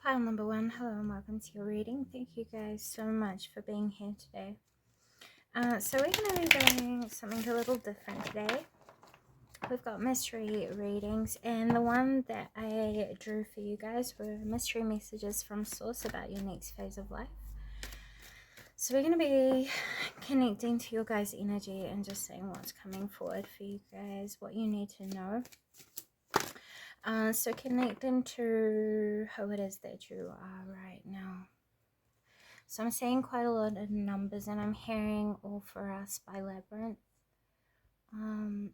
Pile number one, hello and welcome to your reading. Thank you guys so much for being here today. So we're going to be doing something a little different today. We've got mystery readings, and the one that I drew for you guys were mystery messages from Source about your next phase of life. So we're going to be connecting to your guys' energy and just saying what's coming forward for you guys, what you need to know. So connecting to who it is that you are right now. So I'm seeing quite a lot of numbers, and I'm hearing All For Us by Labyrinth.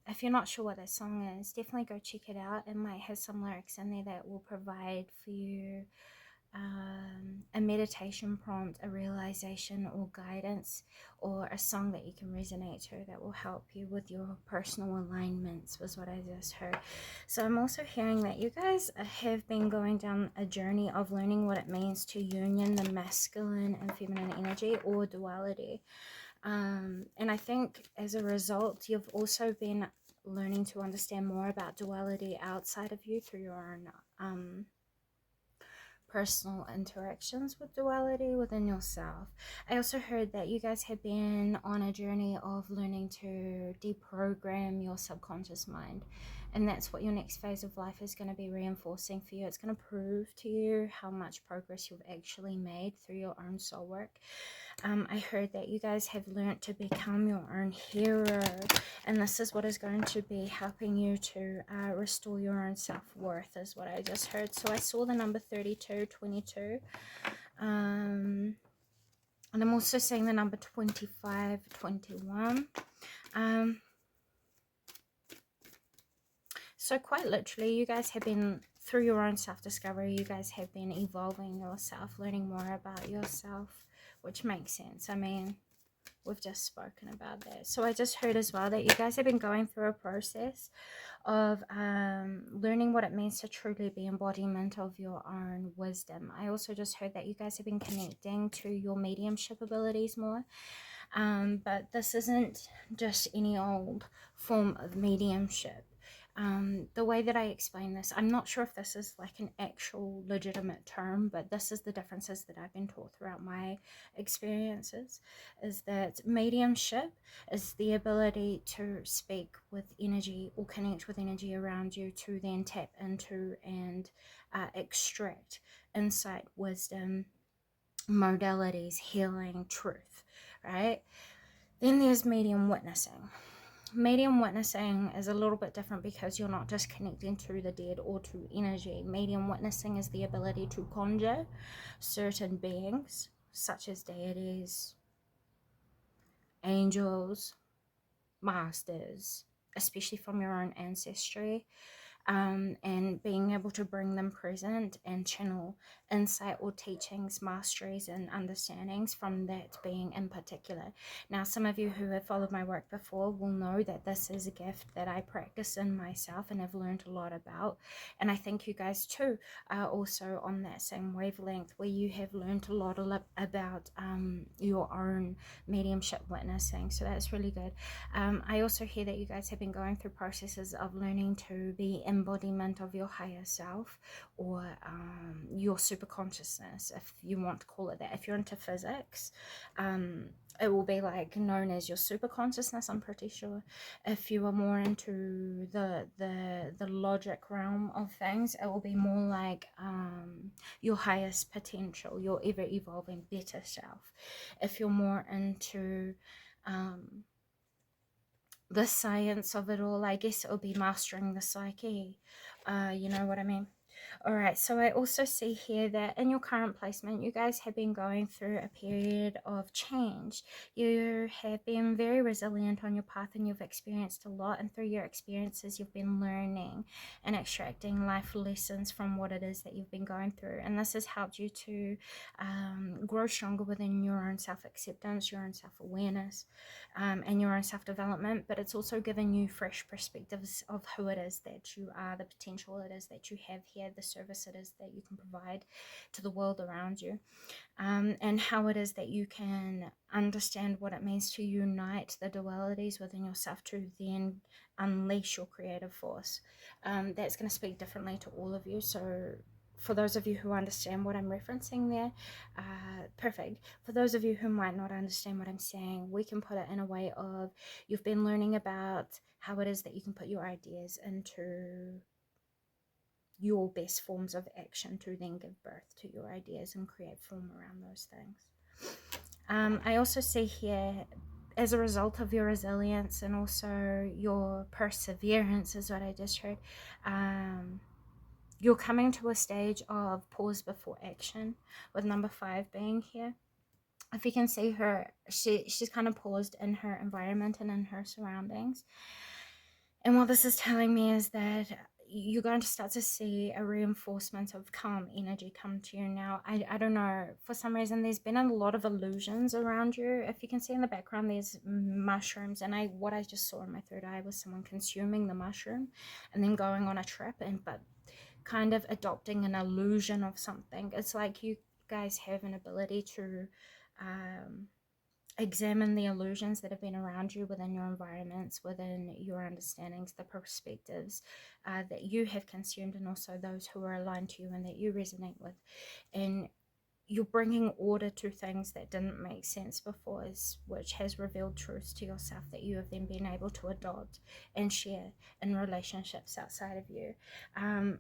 If you're not sure what that song is, definitely go check it out. It might have some lyrics in there that will provide for you a meditation prompt, a realization or guidance, or a song that you can resonate to that will help you with your personal alignments, was what I just heard. So I'm also hearing that you guys have been going down a journey of learning what it means to union the masculine and feminine energy, or duality. And I think as a result, you've also been learning to understand more about duality outside of you through your own personal interactions with duality within yourself. I also heard that you guys have been on a journey of learning to deprogram your subconscious mind, and that's what your next phase of life is going to be reinforcing for you. It's going to prove to you how much progress you've actually made through your own soul work. I heard that you guys have learned to become your own hero, and this is what is going to be helping you to restore your own self-worth, is what I just heard. So I saw the number 32, 22, and I'm also seeing the number 25, 21. So quite literally, you guys have been, through your own self-discovery, you guys have been evolving yourself, learning more about yourself, which makes sense. I mean, we've just spoken about that. So I just heard as well that you guys have been going through a process of learning what it means to truly be embodiment of your own wisdom. I also just heard that you guys have been connecting to your mediumship abilities more. But this isn't just any old form of mediumship. The way that I explain this, I'm not sure if this is like an actual legitimate term, but this is the differences that I've been taught throughout my experiences, is that mediumship is the ability to speak with energy or connect with energy around you, to then tap into and extract insight, wisdom, modalities, healing, truth, right? Then there's medium witnessing. Medium witnessing is a little bit different because you're not just connecting to the dead or to energy. Medium witnessing is the ability to conjure certain beings, such as deities, angels, masters, especially from your own ancestry, and being able to bring them present and channel insight or teachings, masteries and understandings from that being in particular. Now, some of you who have followed my work before will know that this is a gift that I practice in myself and have learned a lot about, and I think you guys too are also on that same wavelength, where you have learned a lot about your own mediumship witnessing. So that's really good. I also hear that you guys have been going through processes of learning to be embodiment of your higher self, or your super consciousness, if you want to call it that. If you're into physics, it will be like known as your super consciousness, I'm pretty sure. If you are more into the logic realm of things, it will be more like your highest potential, your ever evolving better self. If you're more into the science of it all, I guess it will be mastering the psyche. You know what I mean? Alright, so I also see here that in your current placement, you guys have been going through a period of change. You have been very resilient on your path, and you've experienced a lot, and through your experiences you've been learning and extracting life lessons from what it is that you've been going through, and this has helped you to grow stronger within your own self-acceptance, your own self-awareness, and your own self-development. But it's also given you fresh perspectives of who it is that you are, the potential it is that you have here, the service it is that you can provide to the world around you, and how it is that you can understand what it means to unite the dualities within yourself to then unleash your creative force. That's going to speak differently to all of you, so for those of you who understand what I'm referencing there, perfect. For those of you who might not understand what I'm saying, we can put it in a way of, you've been learning about how it is that you can put your ideas into your best forms of action to then give birth to your ideas and create form around those things. I also see here, as a result of your resilience and also your perseverance, is what I just heard, you're coming to a stage of pause before action, with number 5 being here. If you can see her, she's kind of paused in her environment and in her surroundings. And what this is telling me is that you're going to start to see a reinforcement of calm energy come to you now. I don't know, for some reason there's been a lot of illusions around you. If you can see in the background, there's mushrooms, and what I just saw in my third eye was someone consuming the mushroom and then going on a trip, but kind of adopting an illusion of something. It's like you guys have an ability to examine the illusions that have been around you within your environments, within your understandings, the perspectives that you have consumed, and also those who are aligned to you and that you resonate with. And you're bringing order to things that didn't make sense before, which has revealed truths to yourself that you have then been able to adopt and share in relationships outside of you.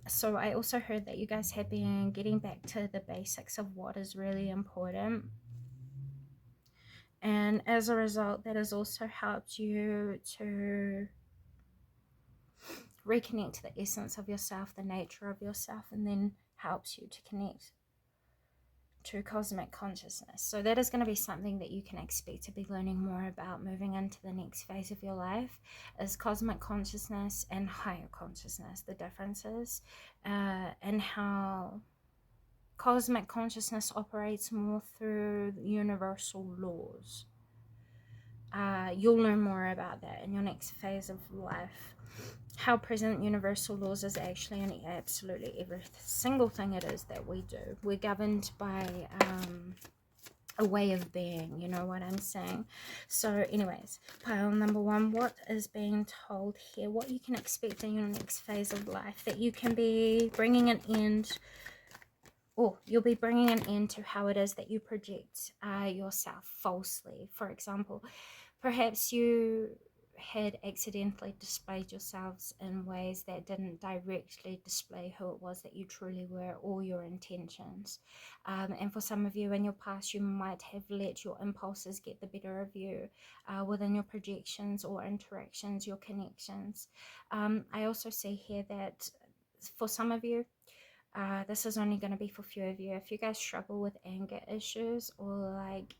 So I also heard that you guys have been getting back to the basics of what is really important. And as a result, that has also helped you to reconnect to the essence of yourself, the nature of yourself, and then helps you to connect to cosmic consciousness. So that is going to be something that you can expect to be learning more about moving into the next phase of your life, is cosmic consciousness and higher consciousness, the differences, and how cosmic consciousness operates more through universal laws. You'll learn more about that in your next phase of life. How present universal laws is actually in absolutely every single thing it is that we do. We're governed by a way of being, you know what I'm saying? So anyways, pile number 1, what is being told here? What you can expect in your next phase of life, that you can be bringing an end, or you'll be bringing an end to how it is that you project yourself falsely. For example, perhaps you had accidentally displayed yourselves in ways that didn't directly display who it was that you truly were, or your intentions. And for some of you in your past, you might have let your impulses get the better of you within your projections or interactions, your connections. I also see here that for some of you, this is only going to be for a few of you. If you guys struggle with anger issues, or like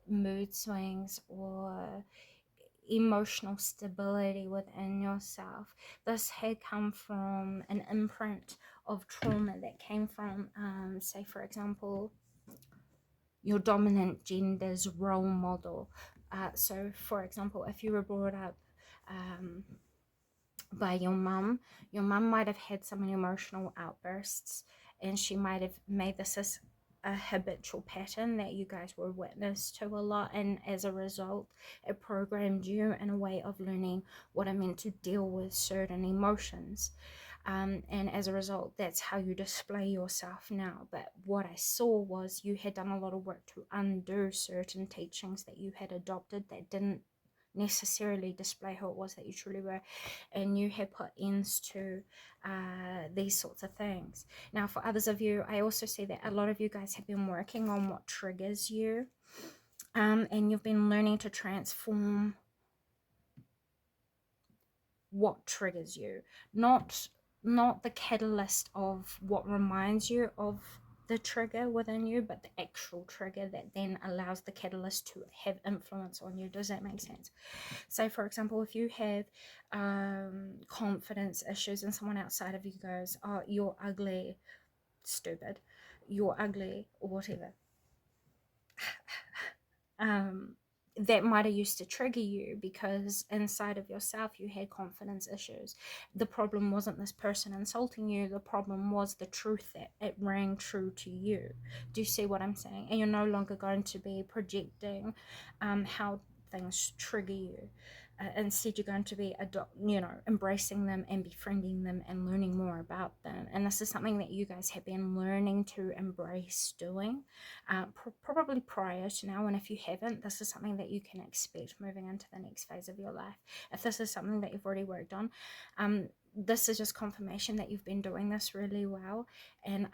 mood swings, or emotional stability within yourself, this had come from an imprint of trauma that came from, say for example, your dominant gender's role model. So for example, if you were brought up by your mum might have had some emotional outbursts, and she might have made this as a habitual pattern that you guys were witness to a lot, and as a result it programmed you in a way of learning what it meant to deal with certain emotions, and as a result that's how you display yourself now. But what I saw was you had done a lot of work to undo certain teachings that you had adopted that didn't necessarily display who it was that you truly were, and you have put ends to these sorts of things. Now for others of you, I also see that a lot of you guys have been working on what triggers you, and you've been learning to transform what triggers you, not the catalyst of what reminds you of the trigger within you, but the actual trigger that then allows the catalyst to have influence on you. Does that make sense? So for example, if you have confidence issues and someone outside of you goes, oh, you're ugly, stupid, you're ugly, or whatever, that might have used to trigger you because inside of yourself you had confidence issues. The problem wasn't this person insulting you, the problem was the truth that it rang true to you. Do you see what I'm saying? And you're no longer going to be projecting how things trigger you. Instead, you're going to be embracing them and befriending them and learning more about them. And this is something that you guys have been learning to embrace doing, probably prior to now. And if you haven't, this is something that you can expect moving into the next phase of your life. If this is something that you've already worked on, this is just confirmation that you've been doing this really well. And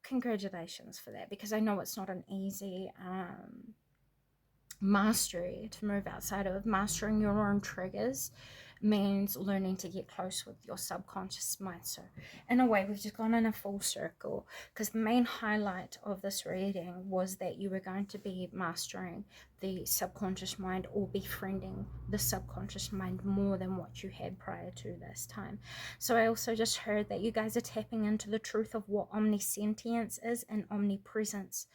congratulations for that, because I know it's not an easy mastery to move outside of. Mastering your own triggers means learning to get close with your subconscious mind. So in a way, we've just gone in a full circle, because the main highlight of this reading was that you were going to be mastering the subconscious mind, or befriending the subconscious mind more than what you had prior to this time. So I also just heard that you guys are tapping into the truth of what omniscience is and omnipresence,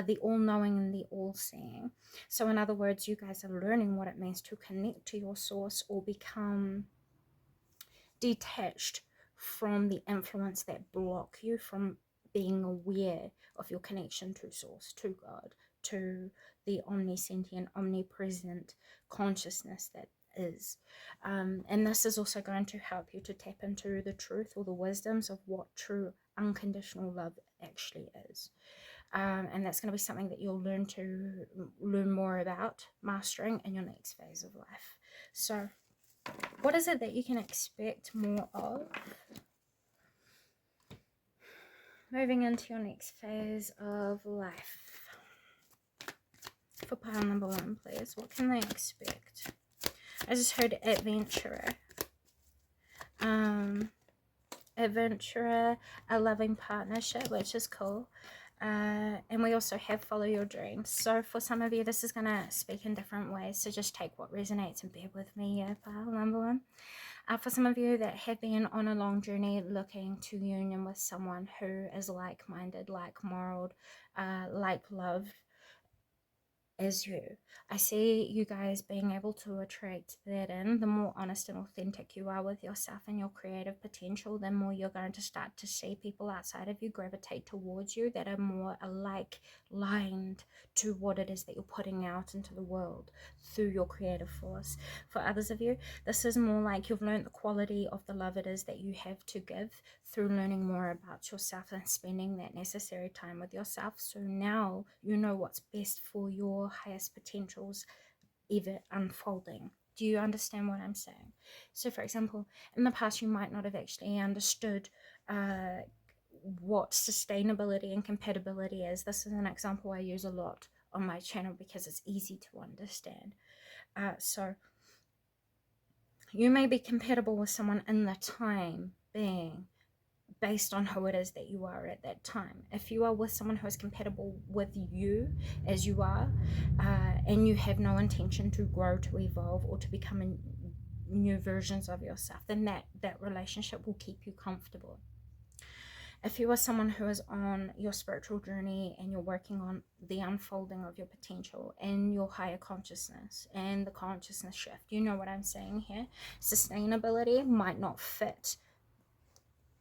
the all-knowing and the all-seeing. So in other words, you guys are learning what it means to connect to your source, or become detached from the influence that block you from being aware of your connection to source, to God, to the omniscient, omnipresent consciousness that is. And this is also going to help you to tap into the truth, or the wisdoms of what true unconditional love actually is. And that's going to be something that you'll learn more about mastering in your next phase of life. So what is it that you can expect more of moving into your next phase of life? For pile number 1, please. What can they expect? I just heard adventurer. Adventurer, a loving partnership, which is cool. And we also have follow your dreams. So for some of you, this is going to speak in different ways. So just take what resonates and bear with me here, pile number 1. For some of you that have been on a long journey looking to union with someone who is like-minded, like-moral, like-loved as you, I see you guys being able to attract that in. The more honest and authentic you are with yourself and your creative potential, the more you're going to start to see people outside of you gravitate towards you that are more alike-lined to what it is that you're putting out into the world through your creative force. For others of you, this is more like you've learned the quality of the love it is that you have to give through learning more about yourself and spending that necessary time with yourself. So now you know what's best for your highest potentials ever unfolding. Do you understand what I'm saying? So for example, in the past you might not have actually understood what sustainability and compatibility is. This is an example I use a lot on my channel because it's easy to understand. So you may be compatible with someone in the time being, based on who it is that you are at that time. If you are with someone who is compatible with you as you are, and you have no intention to grow, to evolve, or to become new versions of yourself, then that relationship will keep you comfortable. If you are someone who is on your spiritual journey and you're working on the unfolding of your potential and your higher consciousness and the consciousness shift, you know what I'm saying here? Sustainability might not fit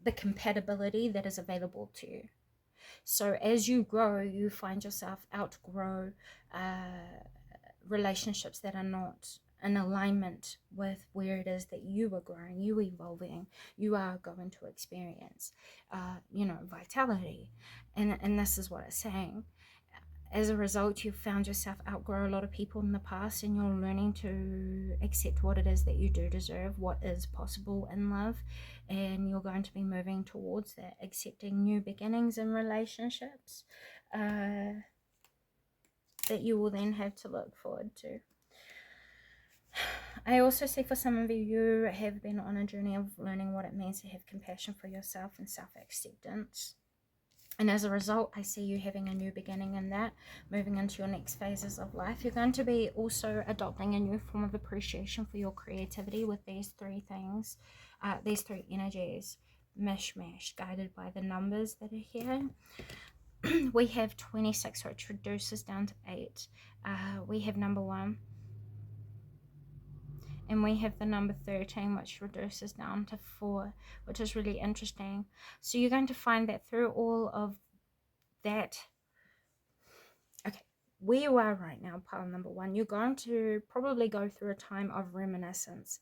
the compatibility that is available to you. So as you grow, you find yourself outgrow relationships that are not in alignment with where it is that you are growing, you evolving, you are going to experience, vitality. And this is what it's saying. As a result, you've found yourself outgrow a lot of people in the past, and you're learning to accept what it is that you do deserve, what is possible in love, and you're going to be moving towards that, accepting new beginnings in relationships that you will then have to look forward to. I also see for some of you, you have been on a journey of learning what it means to have compassion for yourself and self-acceptance. And as a result, I see you having a new beginning in that, moving into your next phases of life. You're going to be also adopting a new form of appreciation for your creativity with these 3 things, these 3 energies, mishmash, guided by the numbers that are here. We have 26, which reduces down to 8. We have number 1. And we have the number 13, which reduces down to 4, which is really interesting. So you're going to find that through all of that, okay, where you are right now, pile number one, you're going to probably go through a time of reminiscence,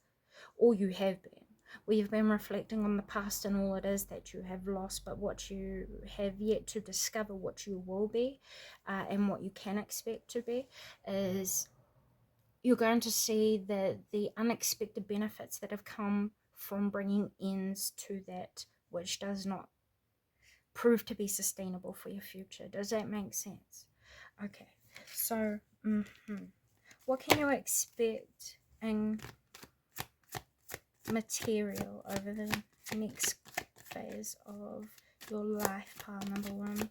or you have been, where you've been reflecting on the past and all it is that you have lost, but what you have yet to discover what you will be, and what you can expect to be, is you're going to see the unexpected benefits that have come from bringing ends to that which does not prove to be sustainable for your future. Does that make sense? Okay, so what can you expect in material over the next phase of your life, pile number one?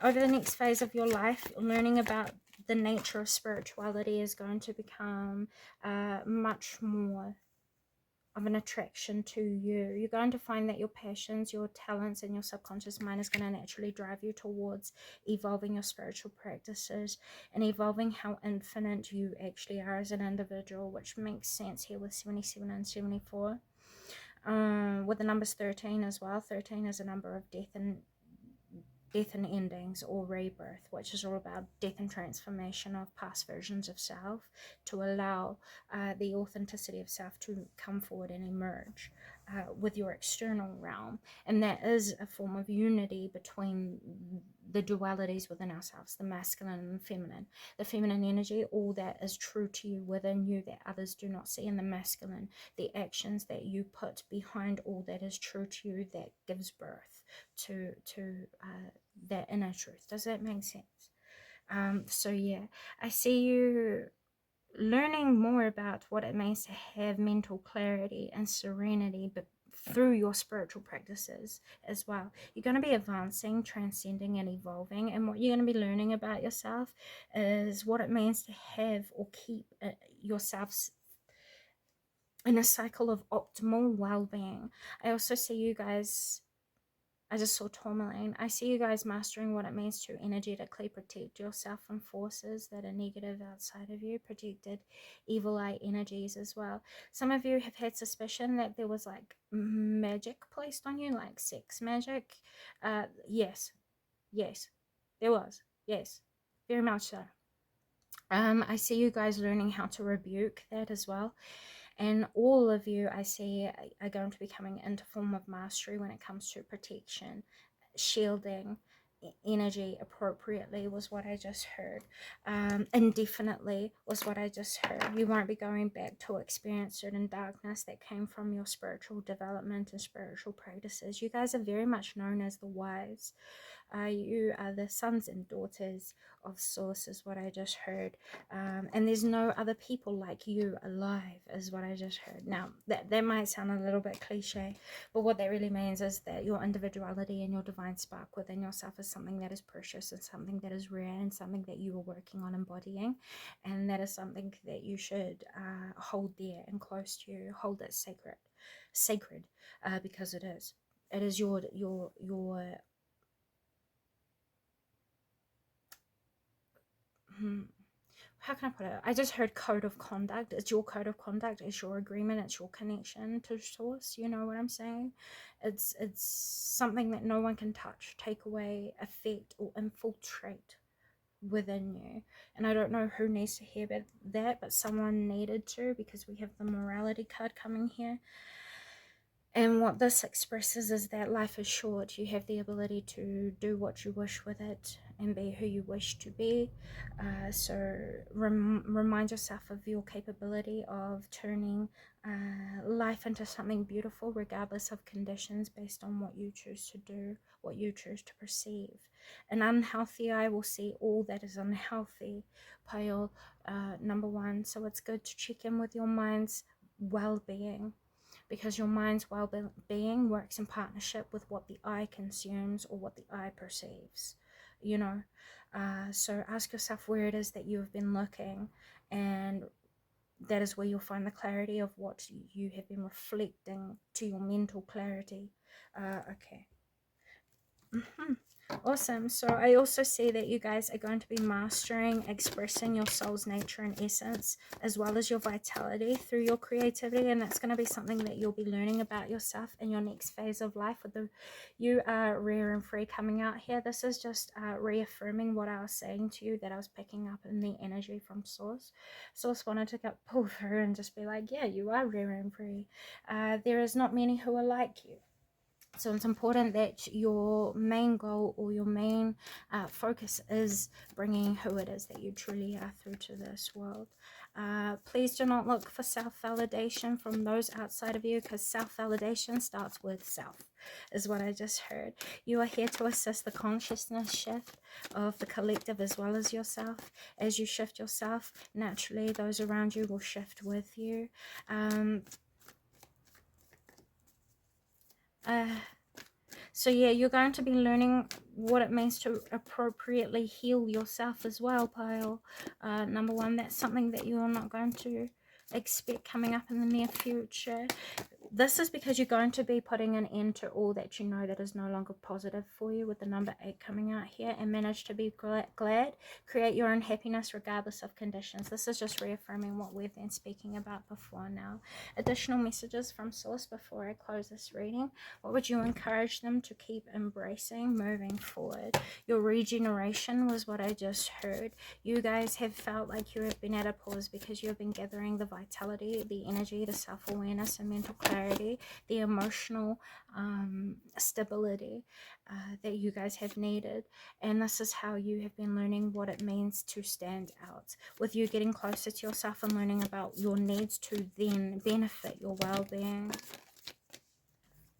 Over the next phase of your life, learning about the nature of spirituality is going to become much more of an attraction to you. You're going to find that your passions, your talents, and your subconscious mind is going to naturally drive you towards evolving your spiritual practices and evolving how infinite you actually are as an individual, which makes sense here with 77 and 74. With the numbers 13 as well. 13 is a number of death and endings, or rebirth, which is all about death and transformation of past versions of self to allow the authenticity of self to come forward and emerge with your external realm. And that is a form of unity between the dualities within ourselves, the masculine and the feminine energy, all that is true to you within you that others do not see, and the masculine, the actions that you put behind all that is true to you that gives birth to that inner truth. Does that make sense? So yeah, I see you learning more about what it means to have mental clarity and serenity, but through your spiritual practices as well. You're going to be advancing, transcending, and evolving, and what you're going to be learning about yourself is what it means to have or keep yourself in a cycle of optimal well-being. I also see you guys, I just saw tourmaline. I see you guys mastering what it means to energetically protect yourself from forces that are negative outside of you, protected evil eye energies as well. Some of you have had suspicion that there was like magic placed on you, like sex magic. Yes, there was. Yes, very much so. I see you guys learning how to rebuke that as well. And all of you, I see, are going to be coming into form of mastery when it comes to protection, shielding energy appropriately was what I just heard. Indefinitely was what I just heard. You won't be going back to experience certain darkness that came from your spiritual development and spiritual practices. You guys are very much known as the wise. You are the sons and daughters of Source, is what I just heard. And there's no other people like you alive, is what I just heard. Now, that might sound a little bit cliche, but what that really means is that your individuality and your divine spark within yourself is something that is precious and something that is rare and something that you are working on embodying. And that is something that you should hold dear and close to you, hold it sacred, because it is. It is your how can I put it? I just heard code of conduct. It's your code of conduct. It's your agreement. It's your connection to source. You know what I'm saying? It's something that no one can touch, take away, affect, or infiltrate within you. And I don't know who needs to hear about that, but someone needed to, because we have the morality card coming here. And what this expresses is that life is short. You have the ability to do what you wish with it and be who you wish to be. So remind yourself of your capability of turning life into something beautiful, regardless of conditions, based on what you choose to do, what you choose to perceive. An unhealthy eye will see all that is unhealthy, pile number one. So it's good to check in with your mind's well-being, because your mind's well-being works in partnership with what the eye consumes or what the eye perceives, you know. So ask yourself where it is that you have been looking, and that is where you'll find the clarity of what you have been reflecting to your mental clarity. Okay. Awesome. So I also see that you guys are going to be mastering expressing your soul's nature and essence, as well as your vitality through your creativity, and that's going to be something that you'll be learning about yourself in your next phase of life. With the you are rare and free coming out here. This is just reaffirming what I was saying to you, that I was picking up in the energy from source. Source wanted to get pull through and just be like, yeah, you are rare and free. There is not many who are like you. So it's important that your main goal or your main focus is bringing who it is that you truly are through to this world. Please do not look for self-validation from those outside of you, because self-validation starts with self, is what I just heard. You are here to assist the consciousness shift of the collective as well as yourself. As you shift yourself, naturally those around you will shift with you. So yeah, you're going to be learning what it means to appropriately heal yourself as well, Pile. Number one, that's something that you're not going to expect coming up in the near future. This is because you're going to be putting an end to all that you know that is no longer positive for you, with the number 8 coming out here, and manage to be glad, create your own happiness regardless of conditions. This is just reaffirming what we've been speaking about before now. Additional messages from source before I close this reading. What would you encourage them to keep embracing moving forward? Your regeneration was what I just heard. You guys have felt like you have been at a pause because you have been gathering the vitality, the energy, the self-awareness and mental clarity, the emotional stability that you guys have needed. And this is how you have been learning what it means to stand out, with you getting closer to yourself and learning about your needs to then benefit your well-being.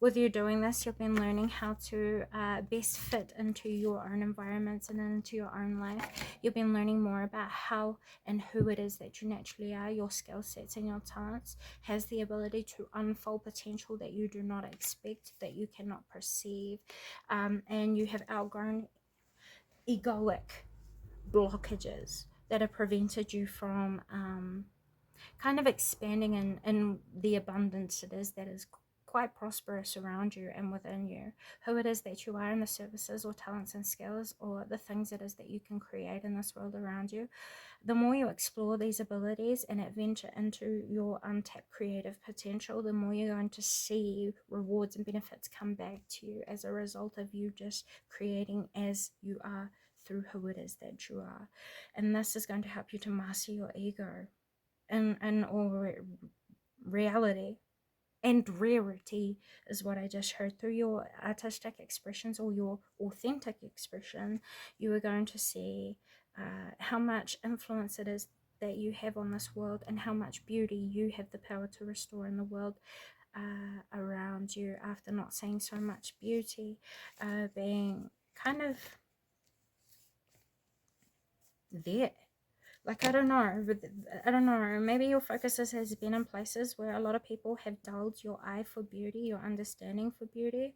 With you doing this, you've been learning how to best fit into your own environments and into your own life. You've been learning more about how and who it is that you naturally are. Your skill sets and your talents has the ability to unfold potential that you do not expect, that you cannot perceive. And you have outgrown egoic blockages that have prevented you from kind of expanding in the abundance it is that is quite prosperous around you and within you, who it is that you are, in the services or talents and skills or the things it is that you can create in this world around you. The more you explore these abilities and adventure into your untapped creative potential, the more you're going to see rewards and benefits come back to you as a result of you just creating as you are through who it is that you are. And this is going to help you to master your ego and all reality and rarity, is what I just heard. Through your artistic expressions or your authentic expression, you are going to see how much influence it is that you have on this world, and how much beauty you have the power to restore in the world around you, after not seeing so much beauty being kind of there. Like, I don't know, maybe your focus has been in places where a lot of people have dulled your eye for beauty, your understanding for beauty,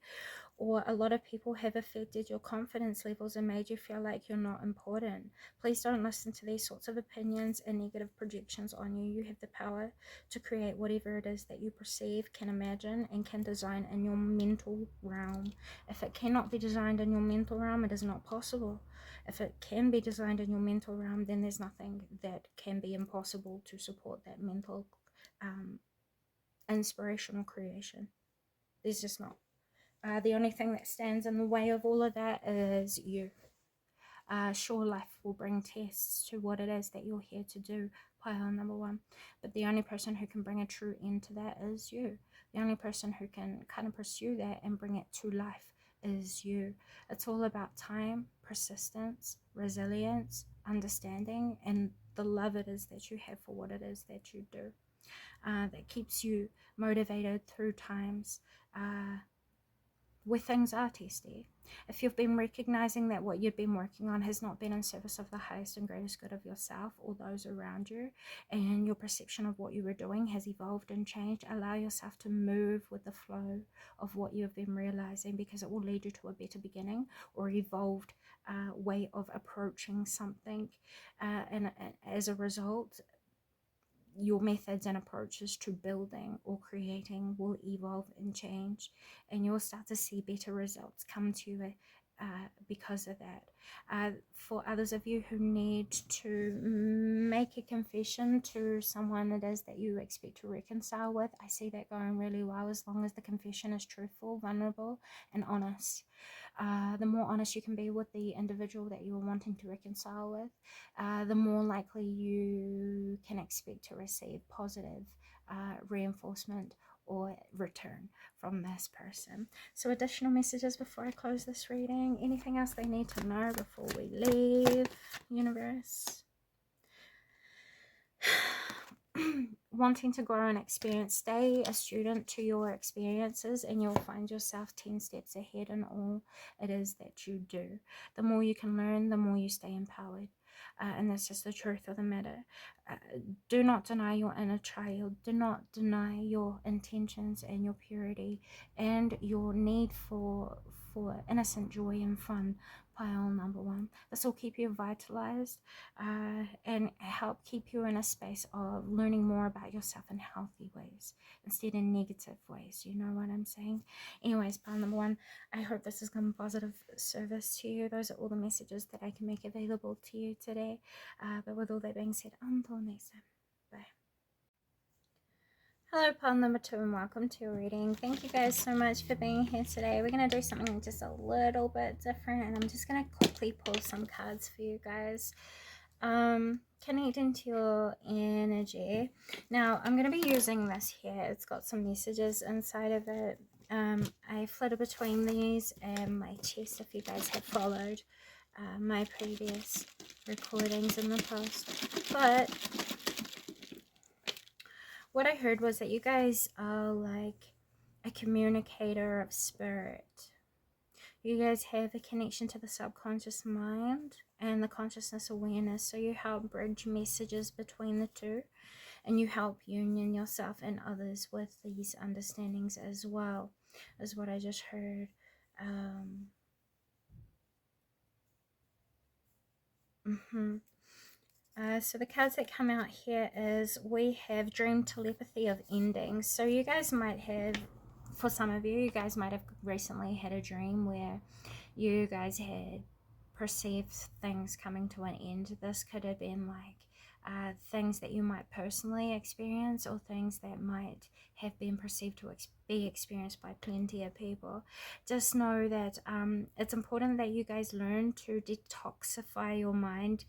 or a lot of people have affected your confidence levels and made you feel like you're not important. Please don't listen to these sorts of opinions and negative projections on you. You have the power to create whatever it is that you perceive, can imagine, and can design in your mental realm. If it cannot be designed in your mental realm, it is not possible. If it can be designed in your mental realm, then there's nothing that can be impossible to support that mental inspirational creation. There's just not. The only thing that stands in the way of all of that is you. Sure, life will bring tests to what it is that you're here to do, pile number 1. But the only person who can bring a true end to that is you. The only person who can kind of pursue that and bring it to life is you. It's all about time, persistence, resilience, understanding, and the love it is that you have for what it is that you do. That keeps you motivated through times where things are testy. If you've been recognizing that what you've been working on has not been in service of the highest and greatest good of yourself or those around you, and your perception of what you were doing has evolved and changed, allow yourself to move with the flow of what you've been realizing, because it will lead you to a better beginning or evolved way of approaching something. And as a result, your methods and approaches to building or creating will evolve and change, and you'll start to see better results come to you because of that. For others of you who need to make a confession to someone it is that you expect to reconcile with, I see that going really well as long as the confession is truthful, vulnerable, and honest. The more honest you can be with the individual that you're wanting to reconcile with, the more likely you can expect to receive positive reinforcement or return from this person. So additional messages before I close this reading. Anything else they need to know before we leave, universe? Wanting to grow and experience, stay a student to your experiences and you'll find yourself 10 steps ahead in all it is that you do. The more you can learn, the more you stay empowered. And that's just the truth of the matter. Do not deny your inner child. Do not deny your intentions and your purity and your need for innocent joy and fun. Pile number one. This will keep you vitalized and help keep you in a space of learning more about yourself in healthy ways instead of negative ways. You know what I'm saying? Anyways, pile number one. I hope this has come positive service to you. Those are all the messages that I can make available to you today. But with all that being said, until next time, bye. Hello, pile number two, and welcome to your reading. Thank you guys so much for being here today. We're going to do something just a little bit different, and I'm just going to quickly pull some cards for you guys. Connect into your energy. Now, I'm going to be using this here. It's got some messages inside of it. I flitter between these and my chest if you guys have followed my previous recordings in the past. But what I heard was that you guys are like a communicator of spirit. You guys have a connection to the subconscious mind and the consciousness awareness, so you help bridge messages between the two, and you help union yourself and others with these understandings as well, is what I just heard. So the cards that come out here is we have dream telepathy of endings. So you guys might have, for some of you guys might have recently had a dream where you guys had perceived things coming to an end. This could have been like things that you might personally experience, or things that might have been perceived to be experienced by plenty of people. Just know that it's important that you guys learn to detoxify your mind,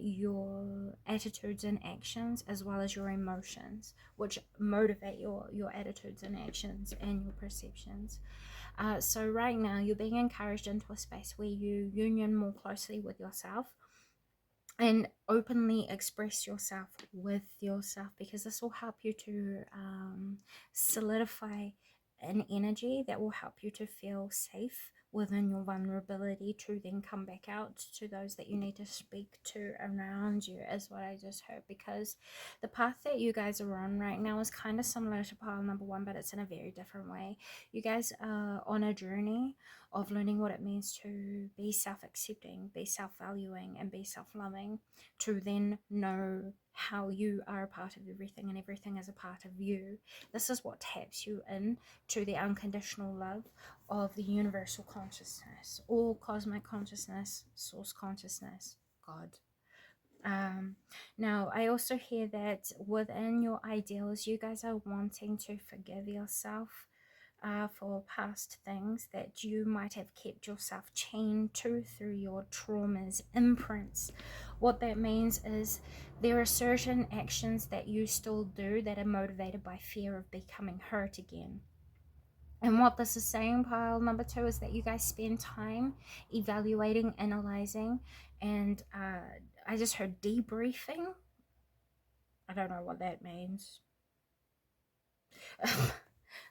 your attitudes and actions, as well as your emotions, which motivate your attitudes and actions and your perceptions. So right now you're being encouraged into a space where you union more closely with yourself and openly express yourself with yourself, because this will help you to solidify an energy that will help you to feel safe within your vulnerability, to then come back out to those that you need to speak to around you, is what I just heard. Because the path that you guys are on right now is kind of similar to pile number one, but it's in a very different way. You guys are on a journey of learning what it means to be self-accepting, be self-valuing, and be self-loving, to then know how you are a part of everything and everything is a part of you. This is what taps you in to the unconditional love of the universal consciousness, all cosmic consciousness, source consciousness, God. Now, I also hear that within your ideals, you guys are wanting to forgive yourself for past things that you might have kept yourself chained to through your traumas, imprints. What that means is there are certain actions that you still do that are motivated by fear of becoming hurt again. And what this is saying, pile number two, is that you guys spend time evaluating, analyzing, and I just heard debriefing. I don't know what that means.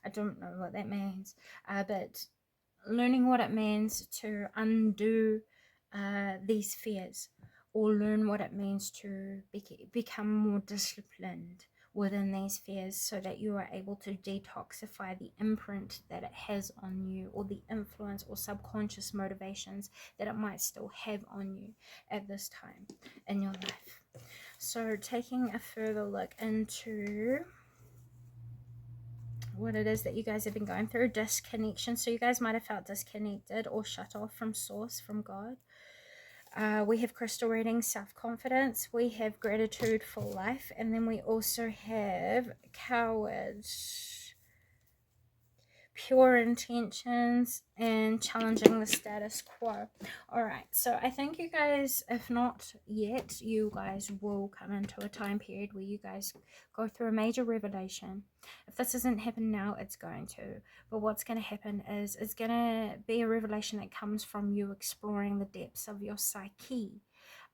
I don't know what that means, but learning what it means to undo these fears, or learn what it means to become more disciplined within these fears, so that you are able to detoxify the imprint that it has on you, or the influence or subconscious motivations that it might still have on you at this time in your life. So taking a further look into what it is that you guys have been going through. Disconnection. So you guys might have felt disconnected or shut off from source, from God. We have crystal reading, self-confidence. We have gratitude for life. And then we also have courage, pure intentions, and challenging the status quo. All right, so I think you guys, if not yet, you guys will come into a time period where you guys go through a major revelation. If this doesn't happen now, it's going to. But what's going to happen is it's going to be a revelation that comes from you exploring the depths of your psyche.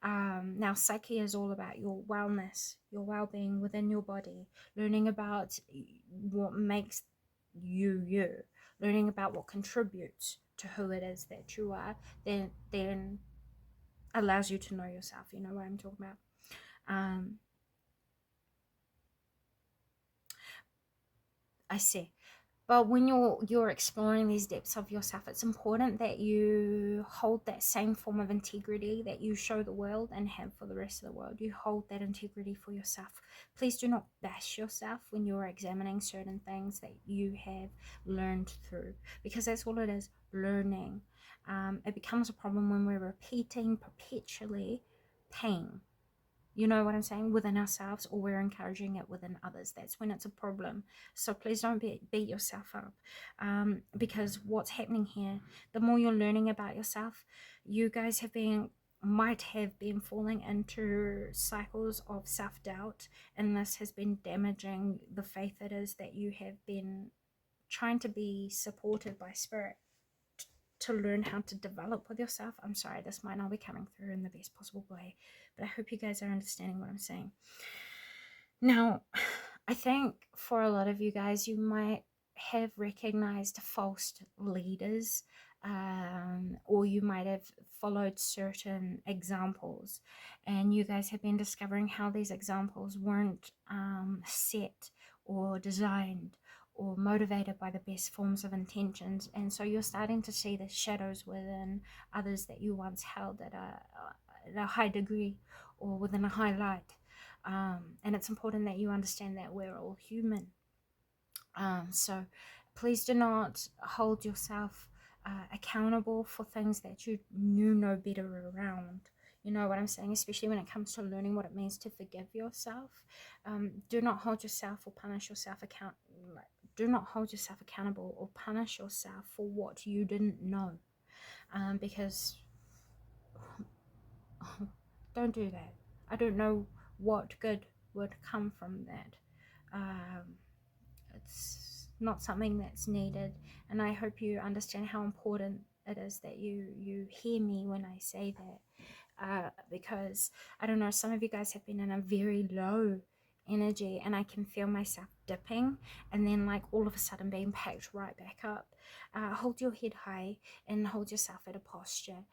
Now, psyche is all about your wellness, your well-being within your body, learning about what makes you, learning about what contributes to who it is that you are, then allows you to know yourself. You know what I'm talking about. I see. But when you're exploring these depths of yourself, it's important that you hold that same form of integrity that you show the world and have for the rest of the world. You hold that integrity for yourself. Please do not bash yourself when you're examining certain things that you have learned through, because that's all it is, learning. It becomes a problem when we're repeating perpetually pain. You know what I'm saying? Within ourselves, or we're encouraging it within others. That's when it's a problem. So please don't beat yourself up, because what's happening here, the more you're learning about yourself, you guys might have been falling into cycles of self-doubt, and this has been damaging the faith it is that you have been trying to be supported by spirit to learn how to develop with yourself. I'm sorry, this might not be coming through in the best possible way, but I hope you guys are understanding what I'm saying. Now, I think for a lot of you guys, you might have recognized false leaders, or you might have followed certain examples, and you guys have been discovering how these examples weren't set or designed or motivated by the best forms of intentions, and so you're starting to see the shadows within others that you once held at a high degree or within a high light. And it's important that you understand that we're all human. So please do not hold yourself accountable for things that you knew no better around. You know what I'm saying? Especially when it comes to learning what it means to forgive yourself. Do not hold yourself or punish yourself do not hold yourself accountable or punish yourself for what you didn't know, because don't do that. I don't know what good would come from that. It's not something that's needed, and I hope you understand how important it is that you hear me when I say that. Because I don't know, some of you guys have been in a very low energy, and I can feel myself dipping and then like all of a sudden being packed right back up. Hold your head high and hold yourself at a posture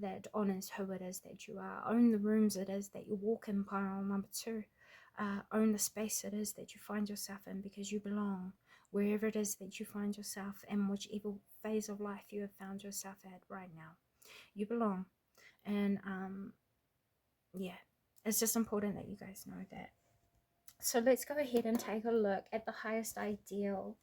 that honors who it is that you are. Own the rooms it is that you walk in, pile number 2. Own the space it is that you find yourself in, because you belong wherever it is that you find yourself, and whichever phase of life you have found yourself at right now, you belong. And yeah, it's just important that you guys know that. So let's go ahead and take a look at the highest ideal